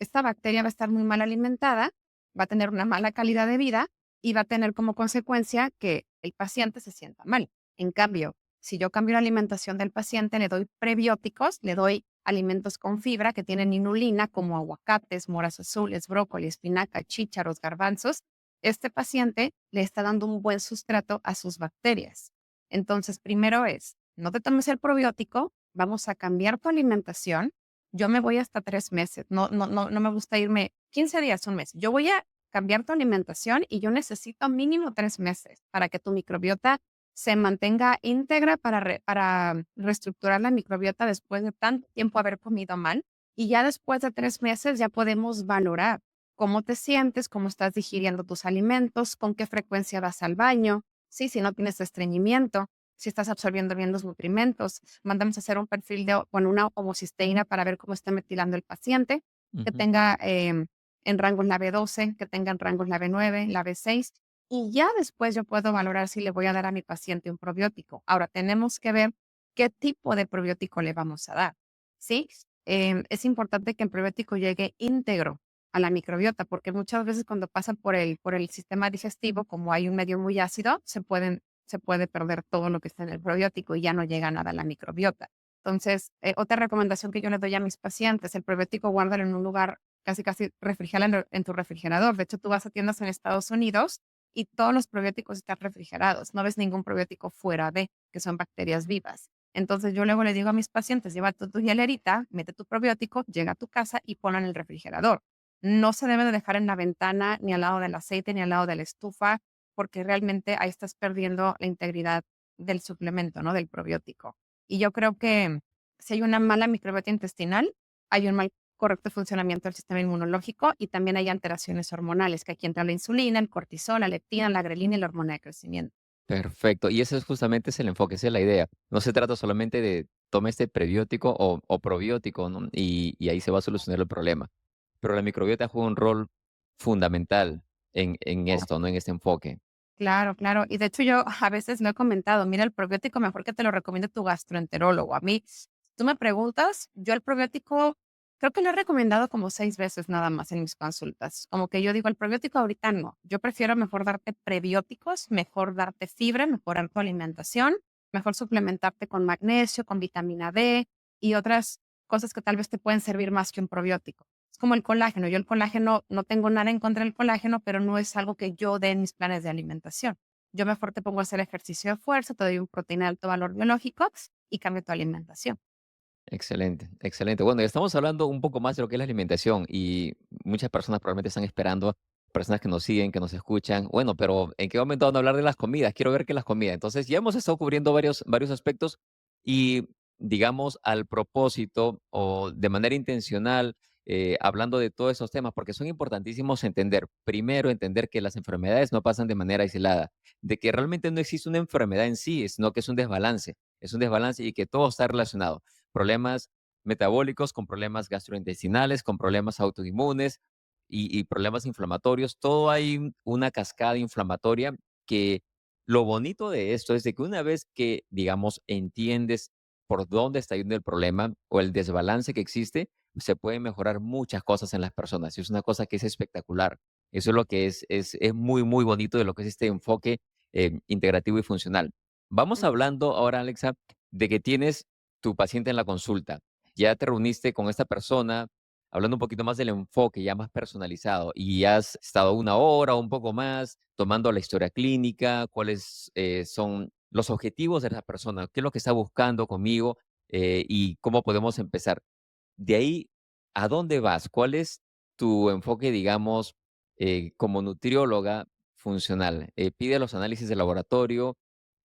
esta bacteria va a estar muy mal alimentada, va a tener una mala calidad de vida y va a tener como consecuencia que el paciente se sienta mal. En cambio, si yo cambio la alimentación del paciente, le doy prebióticos, le doy alimentos con fibra que tienen inulina, como aguacates, moras azules, brócoli, espinaca, chícharos, garbanzos, este paciente le está dando un buen sustrato a sus bacterias. Entonces, primero es, no te tomes el probiótico, vamos a cambiar tu alimentación. Yo me voy hasta 3 meses, no me gusta irme 15 días, un mes. Yo voy a cambiar tu alimentación y yo necesito mínimo 3 meses para que tu microbiota se mantenga íntegra para reestructurar la microbiota después de tanto tiempo haber comido mal. Y ya después de 3 meses ya podemos valorar cómo te sientes, cómo estás digiriendo tus alimentos, con qué frecuencia vas al baño, sí, si no tienes estreñimiento, si estás absorbiendo bien los nutrimentos. Mandamos a hacer un perfil con una homocisteína para ver cómo está metilando el paciente, que Ujú. tenga en rangos la B12, que tenga en rangos la B9, la B6, y ya después yo puedo valorar si le voy a dar a mi paciente un probiótico. Ahora, tenemos que ver qué tipo de probiótico le vamos a dar, ¿sí? Es importante que el probiótico llegue íntegro a la microbiota, porque muchas veces cuando pasan por el sistema digestivo, como hay un medio muy ácido, se puede perder todo lo que está en el probiótico y ya no llega nada a la microbiota. Entonces, otra recomendación que yo le doy a mis pacientes, el probiótico guárdalo en un lugar casi, casi refrigéralo en tu refrigerador. De hecho, tú vas a tiendas en Estados Unidos y todos los probióticos están refrigerados. No ves ningún probiótico fuera de, que son bacterias vivas. Entonces, yo luego le digo a mis pacientes, lleva tu hielerita, mete tu probiótico, llega a tu casa y ponlo en el refrigerador. No se debe de dejar en la ventana, ni al lado del aceite, ni al lado de la estufa, porque realmente ahí estás perdiendo la integridad del suplemento, ¿no? Del probiótico. Y yo creo que si hay una mala microbiota intestinal, hay un mal correcto funcionamiento del sistema inmunológico y también hay alteraciones hormonales, que aquí entra la insulina, el cortisol, la leptina, la grelina y la hormona de crecimiento. Perfecto. Y ese es justamente es el enfoque, esa es la idea. No se trata solamente de tome este prebiótico o probiótico, ¿no? Y ahí se va a solucionar el problema. Pero la microbiota juega un rol fundamental en esto, ¿no? En este enfoque. Claro, claro. Y de hecho yo a veces lo he comentado, mira, el probiótico mejor que te lo recomiende tu gastroenterólogo. A mí, si tú me preguntas, yo el probiótico creo que lo he recomendado como 6 veces nada más en mis consultas. Como que yo digo, el probiótico ahorita no. Yo prefiero mejor darte prebióticos, mejor darte fibra, mejorar tu alimentación, mejor suplementarte con magnesio, con vitamina D y otras cosas que tal vez te pueden servir más que un probiótico. Es como el colágeno. Yo el colágeno no tengo nada en contra del colágeno, pero no es algo que yo dé en mis planes de alimentación. Yo mejor te pongo a hacer ejercicio de fuerza, te doy un proteína de alto valor biológico y cambio tu alimentación. Excelente, excelente. Bueno, ya estamos hablando un poco más de lo que es la alimentación y muchas personas probablemente están esperando, personas que nos siguen, que nos escuchan. Bueno, pero ¿en qué momento van a hablar de las comidas? Quiero ver qué es las comidas. Entonces, ya hemos estado cubriendo varios aspectos y, digamos, al propósito o de manera intencional, hablando de todos esos temas, porque son importantísimos entender. Primero, entender que las enfermedades no pasan de manera aislada, de que realmente no existe una enfermedad en sí, sino que es un desbalance y que todo está relacionado problemas metabólicos, con problemas gastrointestinales, con problemas autoinmunes y problemas inflamatorios. Todo hay una cascada inflamatoria que lo bonito de esto es de que una vez que, digamos, entiendes por dónde está yendo el problema o el desbalance que existe, se pueden mejorar muchas cosas en las personas. Y es una cosa que es espectacular. Eso es lo que es muy, muy bonito de lo que es este enfoque integrativo y funcional. Vamos hablando ahora, Alexa, de que tienes tu paciente en la consulta. Ya te reuniste con esta persona, hablando un poquito más del enfoque ya más personalizado, y has estado 1 hora o un poco más tomando la historia clínica, cuáles son los objetivos de esa persona, qué es lo que está buscando conmigo y cómo podemos empezar. De ahí, ¿a dónde vas? ¿Cuál es tu enfoque, digamos, como nutrióloga funcional? Pide los análisis de laboratorio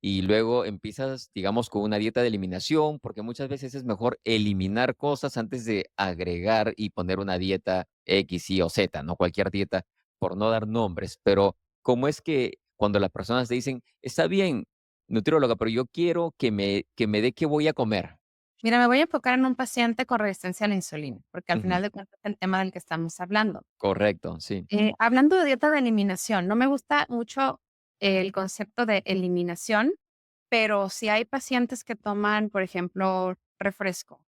y luego empiezas, digamos, con una dieta de eliminación, porque muchas veces es mejor eliminar cosas antes de agregar y poner una dieta X, Y o Z, no cualquier dieta, por no dar nombres. Pero, ¿cómo es que cuando las personas te dicen, está bien, nutrióloga, pero yo quiero que me dé qué voy a comer? Mira, me voy a enfocar en un paciente con resistencia a la insulina, porque al Ujú, final de cuentas es el tema del que estamos hablando. correcto, sí. Hablando de dieta de eliminación, no me gusta mucho el concepto de eliminación, pero si hay pacientes que toman, por ejemplo, refresco,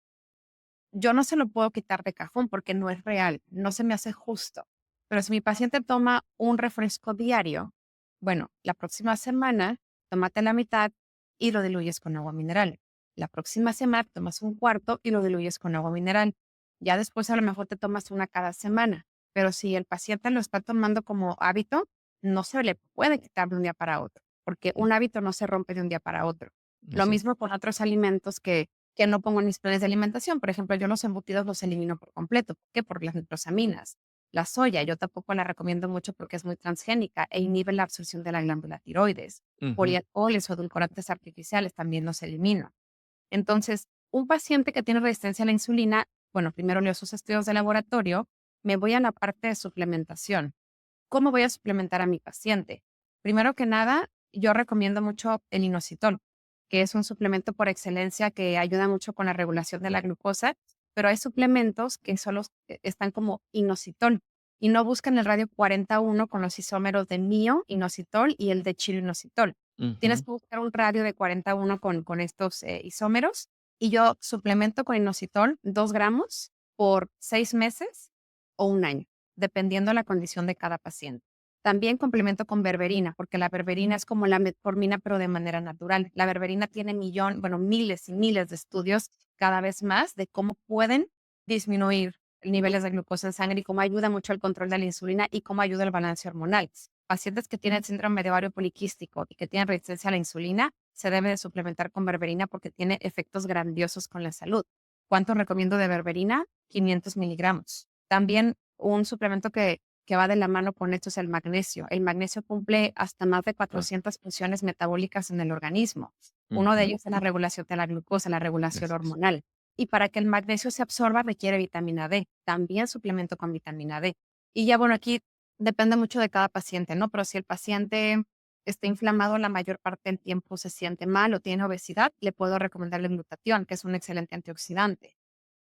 yo no se lo puedo quitar de cajón porque no es real, no se me hace justo. Pero si mi paciente toma un refresco diario, Bueno, la próxima semana tómate la mitad y lo diluyes con agua mineral. La próxima semana tomas un cuarto y lo diluyes con agua mineral. Ya después a lo mejor te tomas una cada semana, pero si el paciente lo está tomando como hábito, no se le puede quitar de un día para otro, porque Mm, un hábito no se rompe de un día para otro. Lo así es. mismo con otros alimentos que no pongo en mis planes de alimentación. Por ejemplo, yo los embutidos los elimino por completo. ¿Por qué? Por las nitrosaminas. La soya, yo tampoco la recomiendo mucho porque es muy transgénica e inhibe la absorción de la glándula tiroides. Ujú, Polialcoholes o edulcorantes artificiales también los elimino. Entonces, un paciente que tiene resistencia a la insulina, bueno, primero leo sus estudios de laboratorio, me voy a la parte de suplementación. ¿Cómo voy a suplementar a mi paciente? Primero que nada, yo recomiendo mucho el inositol, que es un suplemento por excelencia que ayuda mucho con la regulación de la glucosa, pero hay suplementos que solo están como inositol y no buscan el radio 41 con los isómeros de mio inositol y el de chilo inositol. Tienes ujú. que buscar un radio de 41 con estos isómeros y yo suplemento con inositol 2 gramos por 6 meses o un año dependiendo la condición de cada paciente. También complemento con berberina, porque la berberina es como la metformina, pero de manera natural. La berberina tiene bueno, miles y miles de estudios cada vez más de cómo pueden disminuir niveles de glucosa en sangre y cómo ayuda mucho al control de la insulina y cómo ayuda al balance hormonal. Pacientes que tienen síndrome de ovario poliquístico y que tienen resistencia a la insulina, se debe de suplementar con berberina porque tiene efectos grandiosos con la salud. ¿Cuánto recomiendo de berberina? 500 miligramos. También un suplemento que va de la mano con esto es el magnesio. El magnesio cumple hasta más de Ah, 400 funciones metabólicas en el organismo. Uno de ujú. ellos es la regulación de la glucosa, la regulación Así es. hormonal. Y para que el magnesio se absorba requiere vitamina D. También suplemento con vitamina D. Y ya bueno, aquí depende mucho de cada paciente, ¿no? Pero si el paciente está inflamado la mayor parte del tiempo, se siente mal o tiene obesidad, le puedo recomendar el glutatión, que es un excelente antioxidante.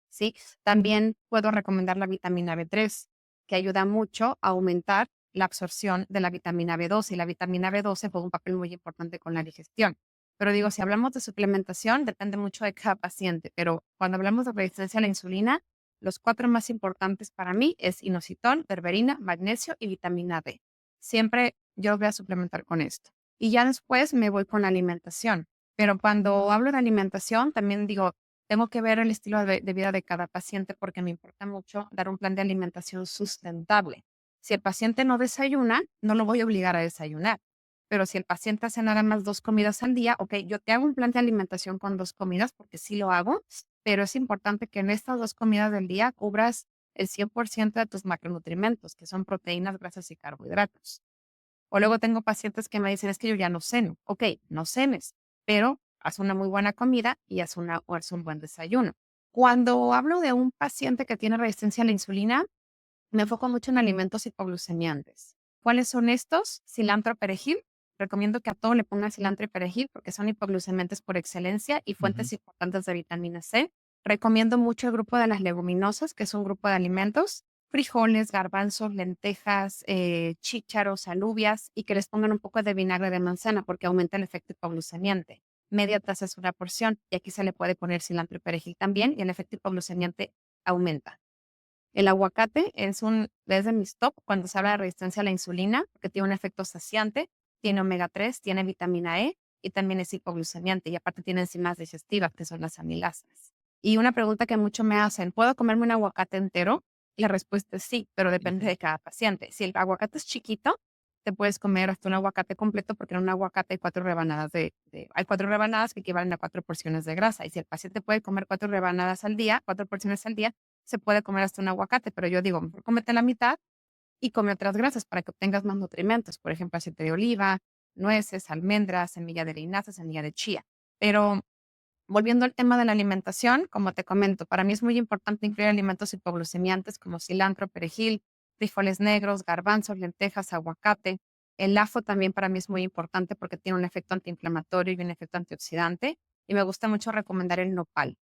¿Sí? También puedo recomendar la vitamina B3, que ayuda mucho a aumentar la absorción de la vitamina B12 y la vitamina B12 juega un papel muy importante con la digestión. Pero digo, si hablamos de suplementación, depende mucho de cada paciente, pero cuando hablamos de resistencia a la insulina, los 4 más importantes para mí es inositol, berberina, magnesio y vitamina D. Siempre yo voy a suplementar con esto. Y ya después me voy con la alimentación. Pero cuando hablo de alimentación, también digo, tengo que ver el estilo de vida de cada paciente porque me importa mucho dar un plan de alimentación sustentable. Si el paciente no desayuna, no lo voy a obligar a desayunar. Pero si el paciente hace nada más 2 comidas al día, ok, yo te hago un plan de alimentación con 2 comidas porque sí lo hago, pero es importante que en estas 2 comidas del día cubras el 100% de tus macronutrientes, que son proteínas, grasas y carbohidratos. O luego tengo pacientes que me dicen, es que yo ya no ceno. Ok, no cenes, pero haz una muy buena comida y haz un buen desayuno. Cuando hablo de un paciente que tiene resistencia a la insulina, me enfoco mucho en alimentos hipoglucemiantes. ¿Cuáles son estos? Cilantro, perejil. Recomiendo que a todo le pongan cilantro y perejil porque son hipoglucemiantes por excelencia y Ujú. fuentes importantes de vitamina C. Recomiendo mucho el grupo de las leguminosas, que es un grupo de alimentos, frijoles, garbanzos, lentejas, chícharos, alubias y que les pongan un poco de vinagre de manzana porque aumenta el efecto hipoglucemiante. Media taza es una porción y aquí se le puede poner cilantro y perejil también y el efecto hipoglucemiante aumenta. El aguacate es de mis top cuando se habla de resistencia a la insulina, porque tiene un efecto saciante, tiene omega 3, tiene vitamina E y también es hipoglucemiante y aparte tiene enzimas digestivas, que son las amilasas. Y una pregunta que mucho me hacen, ¿puedo comerme un aguacate entero? La respuesta es sí, pero depende Ujú. de cada paciente. Si el aguacate es chiquito, te puedes comer hasta un aguacate completo porque en un aguacate hay 4 rebanadas hay 4 rebanadas que equivalen a 4 porciones de grasa. Y si el paciente puede comer 4 rebanadas al día, 4 porciones al día, se puede comer hasta un aguacate, pero yo digo, mejor cómete la mitad y come otras grasas para que obtengas más nutrimentos, por ejemplo, aceite de oliva, nueces, almendras, semilla de linaza, semilla de chía. Pero volviendo al tema de la alimentación, como te comento, para mí es muy importante incluir alimentos hipoglucemiantes como cilantro, perejil, frijoles negros, garbanzos, lentejas, aguacate. El ajo también para mí es muy importante porque tiene un efecto antiinflamatorio y un efecto antioxidante. Y me gusta mucho recomendar el nopal.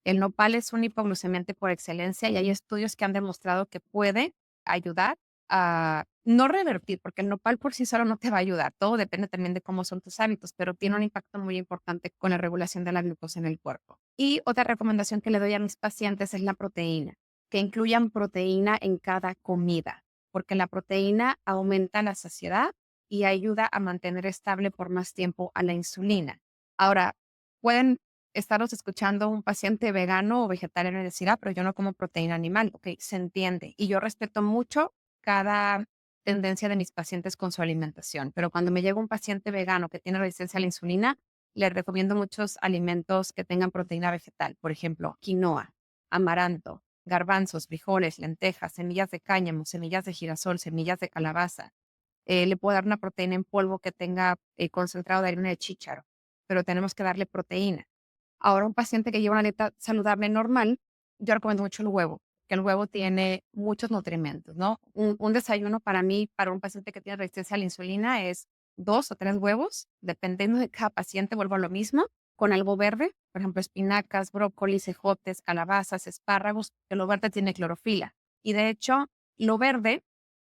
El nopal es un hipoglucemiante por excelencia y hay estudios que han demostrado que puede ayudar a no revertir, porque el nopal por sí solo no te va a ayudar. Todo depende también de cómo son tus hábitos, pero tiene un impacto muy importante con la regulación de la glucosa en el cuerpo. Y otra recomendación que le doy a mis pacientes es la proteína, que incluyan proteína en cada comida, porque la proteína aumenta la saciedad y ayuda a mantener estable por más tiempo a la insulina. Ahora, pueden estaros escuchando un paciente vegano o vegetariano y decir, pero yo no como proteína animal. Ok, se entiende. Y yo respeto mucho cada tendencia de mis pacientes con su alimentación. Pero cuando me llega un paciente vegano que tiene resistencia a la insulina, le recomiendo muchos alimentos que tengan proteína vegetal. Por ejemplo, quinoa, amaranto, garbanzos, frijoles, lentejas, semillas de cáñamo, semillas de girasol, semillas de calabaza. Le puedo dar una proteína en polvo que tenga concentrado de harina de chícharo, pero tenemos que darle proteína. Ahora, un paciente que lleva una dieta saludable normal, yo recomiendo mucho el huevo, que el huevo tiene muchos nutrimentos, ¿no? Un desayuno para mí, para un paciente que tiene resistencia a la insulina, es 2 o 3 huevos, dependiendo de cada paciente, vuelvo a lo mismo, con algo verde, por ejemplo, espinacas, brócolis, ejotes, calabazas, espárragos, que lo verde tiene clorofila. Y de hecho, lo verde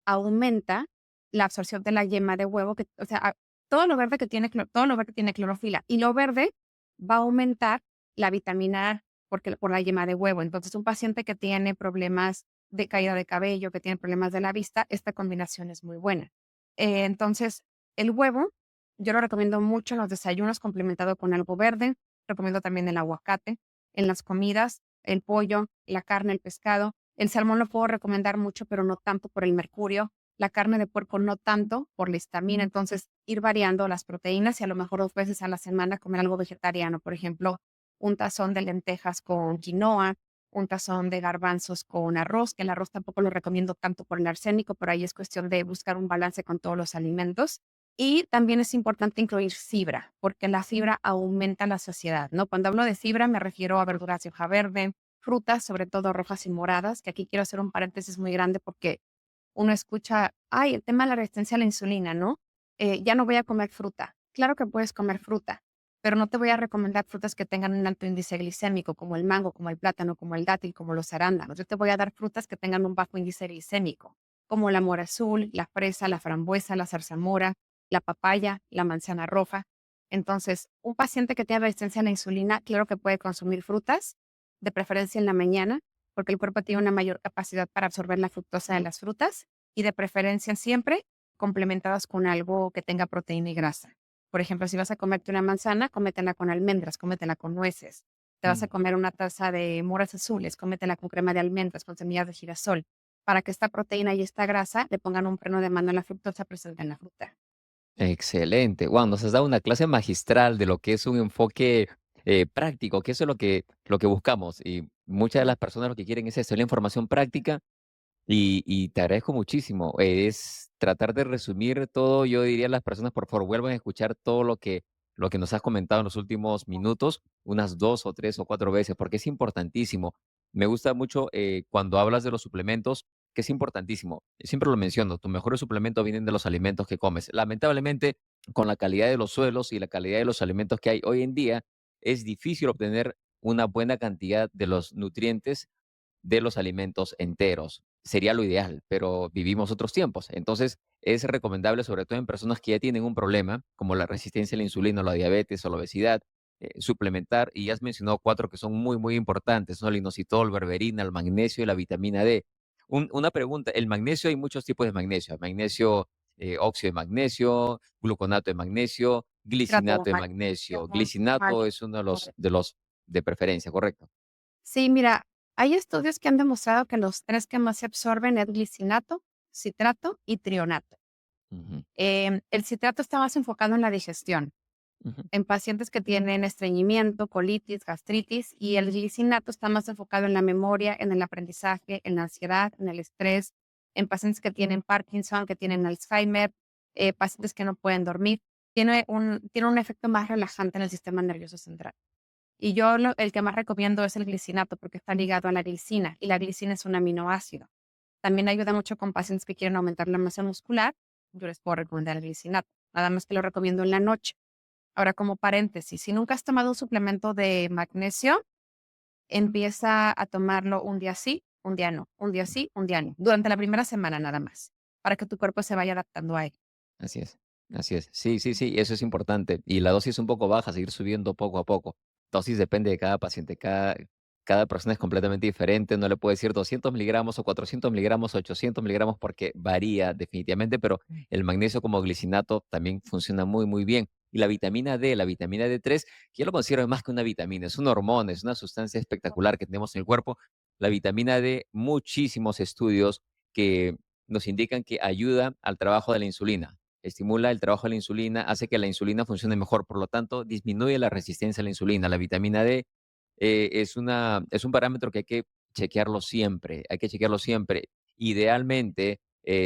aumenta la absorción de la yema de huevo, que, o sea, todo lo verde tiene clorofila, y lo verde va a aumentar la vitamina A por la yema de huevo. Entonces, un paciente que tiene problemas de caída de cabello, que tiene problemas de la vista, esta combinación es muy buena. Entonces, el huevo, yo lo recomiendo mucho en los desayunos complementado con algo verde. Recomiendo también el aguacate en las comidas, el pollo, la carne, el pescado. El salmón lo puedo recomendar mucho, pero no tanto por el mercurio. La carne de puerco no tanto por la histamina. Entonces, ir variando las proteínas y a lo mejor 2 veces a la semana comer algo vegetariano. Por ejemplo, un tazón de lentejas con quinoa, un tazón de garbanzos con arroz, que el arroz tampoco lo recomiendo tanto por el arsénico, pero ahí es cuestión de buscar un balance con todos los alimentos. Y también es importante incluir fibra, porque la fibra aumenta la saciedad, ¿no? Cuando hablo de fibra me refiero a verduras de hoja verde, frutas, sobre todo rojas y moradas, que aquí quiero hacer un paréntesis muy grande porque uno escucha, ay, el tema de la resistencia a la insulina, ¿no? Ya no voy a comer fruta. Claro que puedes comer fruta, pero no te voy a recomendar frutas que tengan un alto índice glicémico, como el mango, como el plátano, como el dátil, como los arándanos. Yo te voy a dar frutas que tengan un bajo índice glicémico, como la mora azul, la fresa, la frambuesa, la zarzamora, la papaya, la manzana roja. Entonces, un paciente que tiene resistencia a la insulina, claro que puede consumir frutas, de preferencia en la mañana, porque el cuerpo tiene una mayor capacidad para absorber la fructosa de las frutas y de preferencia siempre complementadas con algo que tenga proteína y grasa. Por ejemplo, si vas a comerte una manzana, cómetela con almendras, cómetela con nueces. Te vas a Mm. comer una taza de moras azules, cómetela con crema de almendras, con semillas de girasol, para que esta proteína y esta grasa le pongan un freno de mano a la fructosa presente en la fruta. Excelente. Wow, nos has dado una clase magistral de lo que es un enfoque práctico, que eso es lo que buscamos. Y muchas de las personas lo que quieren es eso, es la información práctica. Y te agradezco muchísimo. Es tratar de resumir todo. Yo diría a las personas, por favor, vuelvan a escuchar todo lo que nos has comentado en los últimos minutos, unas 2 o 3 o 4 veces, porque es importantísimo. Me gusta mucho cuando hablas de los suplementos, que es importantísimo. Siempre lo menciono, tus mejores suplementos vienen de los alimentos que comes. Lamentablemente, con la calidad de los suelos y la calidad de los alimentos que hay hoy en día, es difícil obtener una buena cantidad de los nutrientes de los alimentos enteros. Sería lo ideal, pero vivimos otros tiempos. Entonces, es recomendable, sobre todo en personas que ya tienen un problema, como la resistencia a la insulina, o la diabetes o la obesidad, suplementar. Y ya has mencionado 4 que son muy, muy importantes, ¿no? El inositol, berberina, el magnesio y la vitamina D. Una pregunta, el magnesio, hay muchos tipos de magnesio. Magnesio, óxido de magnesio, gluconato de magnesio, Hidrato de glicinato de magnesio, magnesio. Glicinato es uno de los de preferencia, ¿correcto? sí, mira, hay estudios que han demostrado que los 3 que más se absorben es glicinato, citrato y trionato. Ujú, El citrato está más enfocado en la digestión, ujú. en pacientes que tienen estreñimiento, colitis, gastritis, y el glicinato está más enfocado en la memoria, en el aprendizaje, en la ansiedad, en el estrés, en pacientes que tienen Parkinson, que tienen Alzheimer, pacientes que no pueden dormir. Tiene un efecto más relajante en el sistema nervioso central. Y yo el que más recomiendo es el glicinato porque está ligado a la glicina y la glicina es un aminoácido. También ayuda mucho con pacientes que quieren aumentar la masa muscular. Yo les puedo recomendar el glicinato. Nada más que lo recomiendo en la noche. Ahora, como paréntesis, si nunca has tomado un suplemento de magnesio, empieza a tomarlo un día sí, un día no, un día sí, un día no, durante la primera semana nada más, para que tu cuerpo se vaya adaptando a él. Así es, así es. Sí, sí, sí, eso es importante. Y la dosis un poco baja, seguir subiendo poco a poco. Dosis depende de cada paciente. Cada cada persona es completamente diferente, no le puedo decir 200 miligramos o 400 miligramos o 800 miligramos porque varía definitivamente, pero el magnesio como glicinato también funciona muy, muy bien. Y la vitamina D, la vitamina D3, que yo lo considero más que una vitamina, es una hormona, es una sustancia espectacular que tenemos en el cuerpo. La vitamina D, muchísimos estudios que nos indican que ayuda al trabajo de la insulina, estimula el trabajo de la insulina, hace que la insulina funcione mejor, por lo tanto, disminuye la resistencia a la insulina. La vitamina D es un parámetro que hay que chequearlo siempre, hay que chequearlo siempre. Idealmente,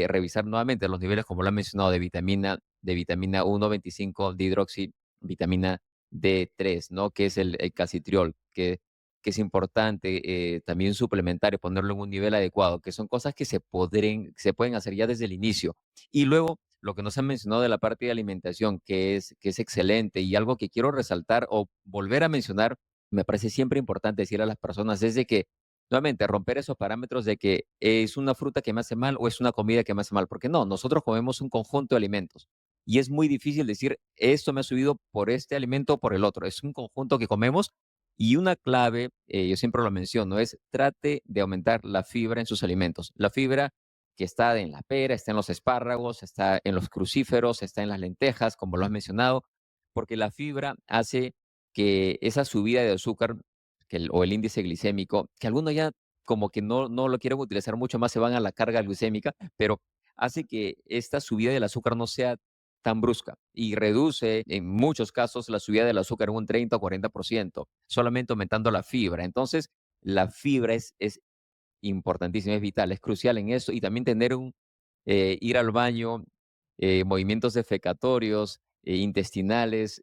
revisar nuevamente los niveles, como lo han mencionado, de vitamina 1, 25, dihidroxi, vitamina D3, ¿no? Que es el calcitriol, que es importante también suplementar y ponerlo en un nivel adecuado, que son cosas que se pueden hacer ya desde el inicio. Y luego, lo que nos han mencionado de la parte de alimentación, que es excelente y algo que quiero resaltar o volver a mencionar, me parece siempre importante decir a las personas es de que, nuevamente, romper esos parámetros de que es una fruta que me hace mal o es una comida que me hace mal, porque no, nosotros comemos un conjunto de alimentos y es muy difícil decir esto me ha subido por este alimento o por el otro. Es un conjunto que comemos y una clave, yo siempre lo menciono, es trate de aumentar la fibra en sus alimentos. La fibra que está en la pera, está en los espárragos, está en los crucíferos, está en las lentejas, como lo has mencionado, porque la fibra hace que esa subida de azúcar o el índice glicémico, que algunos ya como que no lo quieren utilizar mucho más, se van a la carga glucémica, pero hace que esta subida del azúcar no sea tan brusca y reduce en muchos casos la subida del azúcar en un 30 o 40%, solamente aumentando la fibra. Entonces, la fibra es importantísima, es vital, es crucial en eso y también tener ir al baño, movimientos defecatorios, intestinales,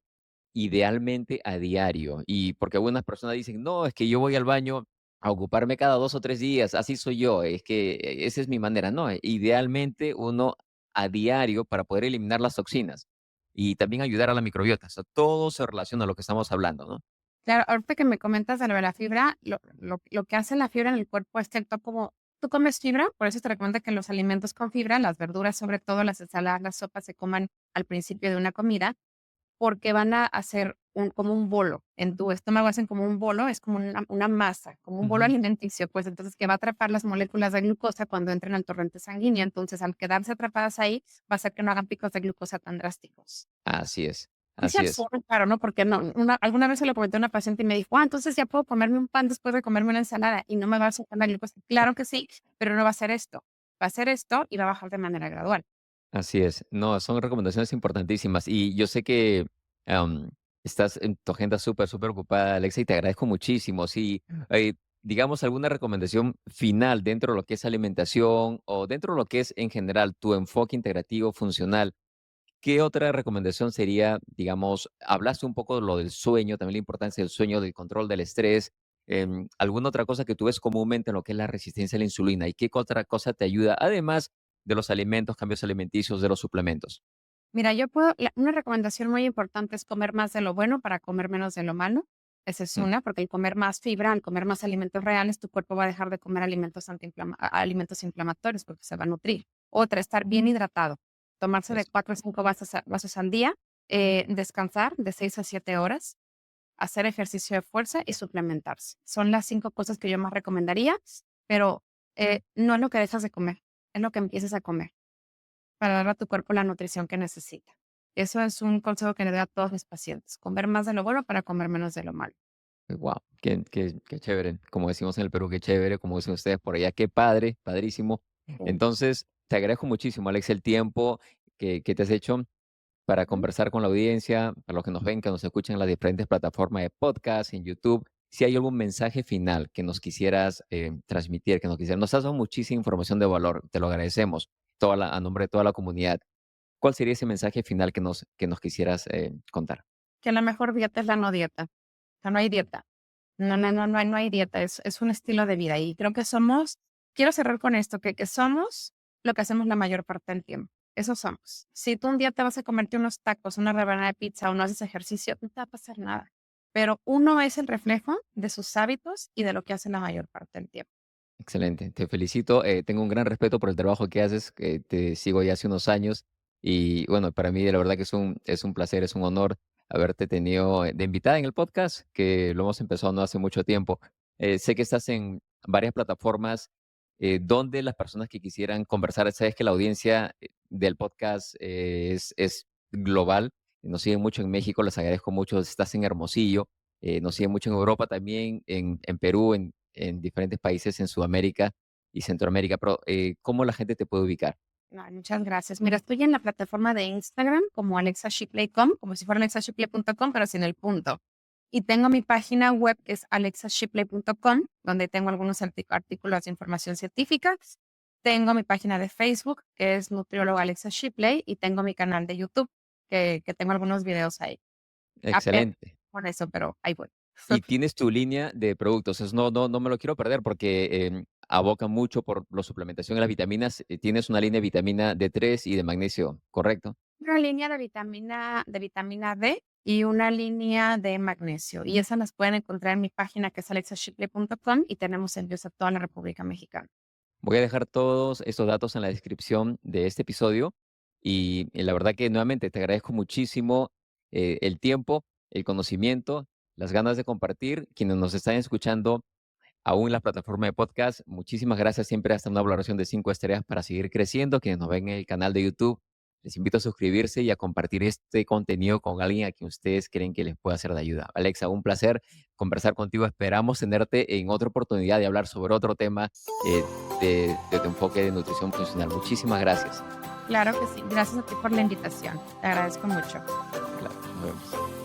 idealmente a diario. Y porque algunas personas dicen, no, es que yo voy al baño a ocuparme cada 2 o 3 días, así soy yo, es que esa es mi manera. No, idealmente uno a diario para poder eliminar las toxinas y también ayudar a la microbiota. O sea, todo se relaciona a lo que estamos hablando, ¿no? Claro, ahorita que me comentas de lo de la fibra, lo que hace la fibra en el cuerpo es que como tú comes fibra, por eso te recomiendo que los alimentos con fibra, las verduras, sobre todo las ensaladas, las sopas, se coman al principio de una comida, porque van a hacer como un bolo. En tu estómago hacen como un bolo, es como una masa, como un bolo Ujú. alimenticio, pues entonces que va a atrapar las moléculas de glucosa cuando entren al torrente sanguíneo. Entonces, al quedarse atrapadas ahí, va a hacer que no hagan picos de glucosa tan drásticos. Así es, Y se así es. absurdo, claro, ¿no? Porque no, alguna vez se lo comenté a una paciente y me dijo: entonces ya puedo comerme un pan después de comerme una ensalada y no me va a subir la glucosa. Claro que sí, pero no va a ser esto. Va a ser esto y va a bajar de manera gradual. Así es. No, son recomendaciones importantísimas. Y yo sé que am, estás en tu agenda súper, súper ocupada, Alexa, y te agradezco muchísimo. Si, digamos, alguna recomendación final dentro de lo que es alimentación o dentro de lo que es en general tu enfoque integrativo funcional, ¿qué otra recomendación sería, digamos, hablaste un poco de lo del sueño, también la importancia del sueño, del control del estrés, alguna otra cosa que tú ves comúnmente en lo que es la resistencia a la insulina y qué otra cosa te ayuda, además de los alimentos, cambios alimenticios, de los suplementos? Mira, una recomendación muy importante es comer más de lo bueno para comer menos de lo malo. Esa es Mm, una, porque al comer más fibra, al comer más alimentos reales, tu cuerpo va a dejar de comer alimentos inflamatorios porque se va a nutrir. Otra, estar bien hidratado. Tomarse de eso. 4 a 5 vasos al día, descansar de 6 a 7 horas, hacer ejercicio de fuerza y suplementarse. Son las 5 cosas que yo más recomendaría, pero no es lo que dejas de comer, es lo que empieces a comer para darle a tu cuerpo la nutrición que necesita. Eso es un consejo que le doy a todos mis pacientes, comer más de lo bueno para comer menos de lo malo. Wow, qué chévere. Como decimos en el Perú, qué chévere, como dicen ustedes por allá, qué padre, padrísimo. Sí. Entonces, te agradezco muchísimo, Alex, el tiempo que te has hecho para Ujú. conversar con la audiencia, para los que nos ven, que nos escuchan en las diferentes plataformas de podcast, en YouTube. Si hay algún mensaje final que nos quisieras transmitir, que nos has dado muchísima información de valor, te lo agradecemos a nombre de toda la comunidad. ¿Cuál sería ese mensaje final que nos quisieras contar? Que la mejor dieta es la no dieta. O sea, no hay dieta. No hay dieta, es un estilo de vida. Y creo que quiero cerrar con esto, que somos lo que hacemos la mayor parte del tiempo. Eso somos. Si tú un día te vas a comerte unos tacos, una rebanada de pizza o no haces ejercicio, no te va a pasar nada. Pero uno es el reflejo de sus hábitos y de lo que hace la mayor parte del tiempo. Excelente, te felicito. Tengo un gran respeto por el trabajo que haces, que te sigo ya hace unos años y bueno, para mí la verdad que es un placer, es un honor haberte tenido de invitada en el podcast, que lo hemos empezado no hace mucho tiempo. Sé que estás en varias plataformas donde las personas que quisieran conversar, sabes que la audiencia del podcast es global, nos siguen mucho en México, les agradezco mucho, estás en Hermosillo, nos siguen mucho en Europa también, en Perú, en diferentes países en Sudamérica y Centroamérica, pero ¿cómo la gente te puede ubicar? Ay, muchas gracias. Mira, estoy en la plataforma de Instagram como alexashipley.com, como si fuera alexashipley.com, pero sin el punto. Y tengo mi página web que es alexashipley.com, donde tengo algunos artículos de información científica. Tengo mi página de Facebook, que es nutrióloga Alexa Shipley, y tengo mi canal de YouTube, que tengo algunos videos ahí. Apenas Excelente. con eso, pero ahí voy. Y tienes tu línea de productos. No me lo quiero perder porque aboca mucho por la suplementación de las vitaminas. Tienes una línea de vitamina D3 y de magnesio, ¿correcto? Una línea de vitamina D y una línea de magnesio. Y esas las pueden encontrar en mi página que es alexashipley.com y tenemos envíos a toda la República Mexicana. Voy a dejar todos estos datos en la descripción de este episodio y la verdad que nuevamente te agradezco muchísimo el tiempo, el conocimiento, las ganas de compartir. Quienes nos están escuchando aún en la plataforma de podcast. Muchísimas gracias. Siempre hasta una valoración de 5 estrellas para seguir creciendo. Quienes nos ven en el canal de YouTube, les invito a suscribirse y a compartir este contenido con alguien a quien ustedes creen que les pueda ser de ayuda. Alexa, un placer conversar contigo. Esperamos tenerte en otra oportunidad de hablar sobre otro tema de tu enfoque de nutrición funcional. Muchísimas gracias. Claro que sí. Gracias a ti por la invitación. Te agradezco mucho. Claro, nos vemos.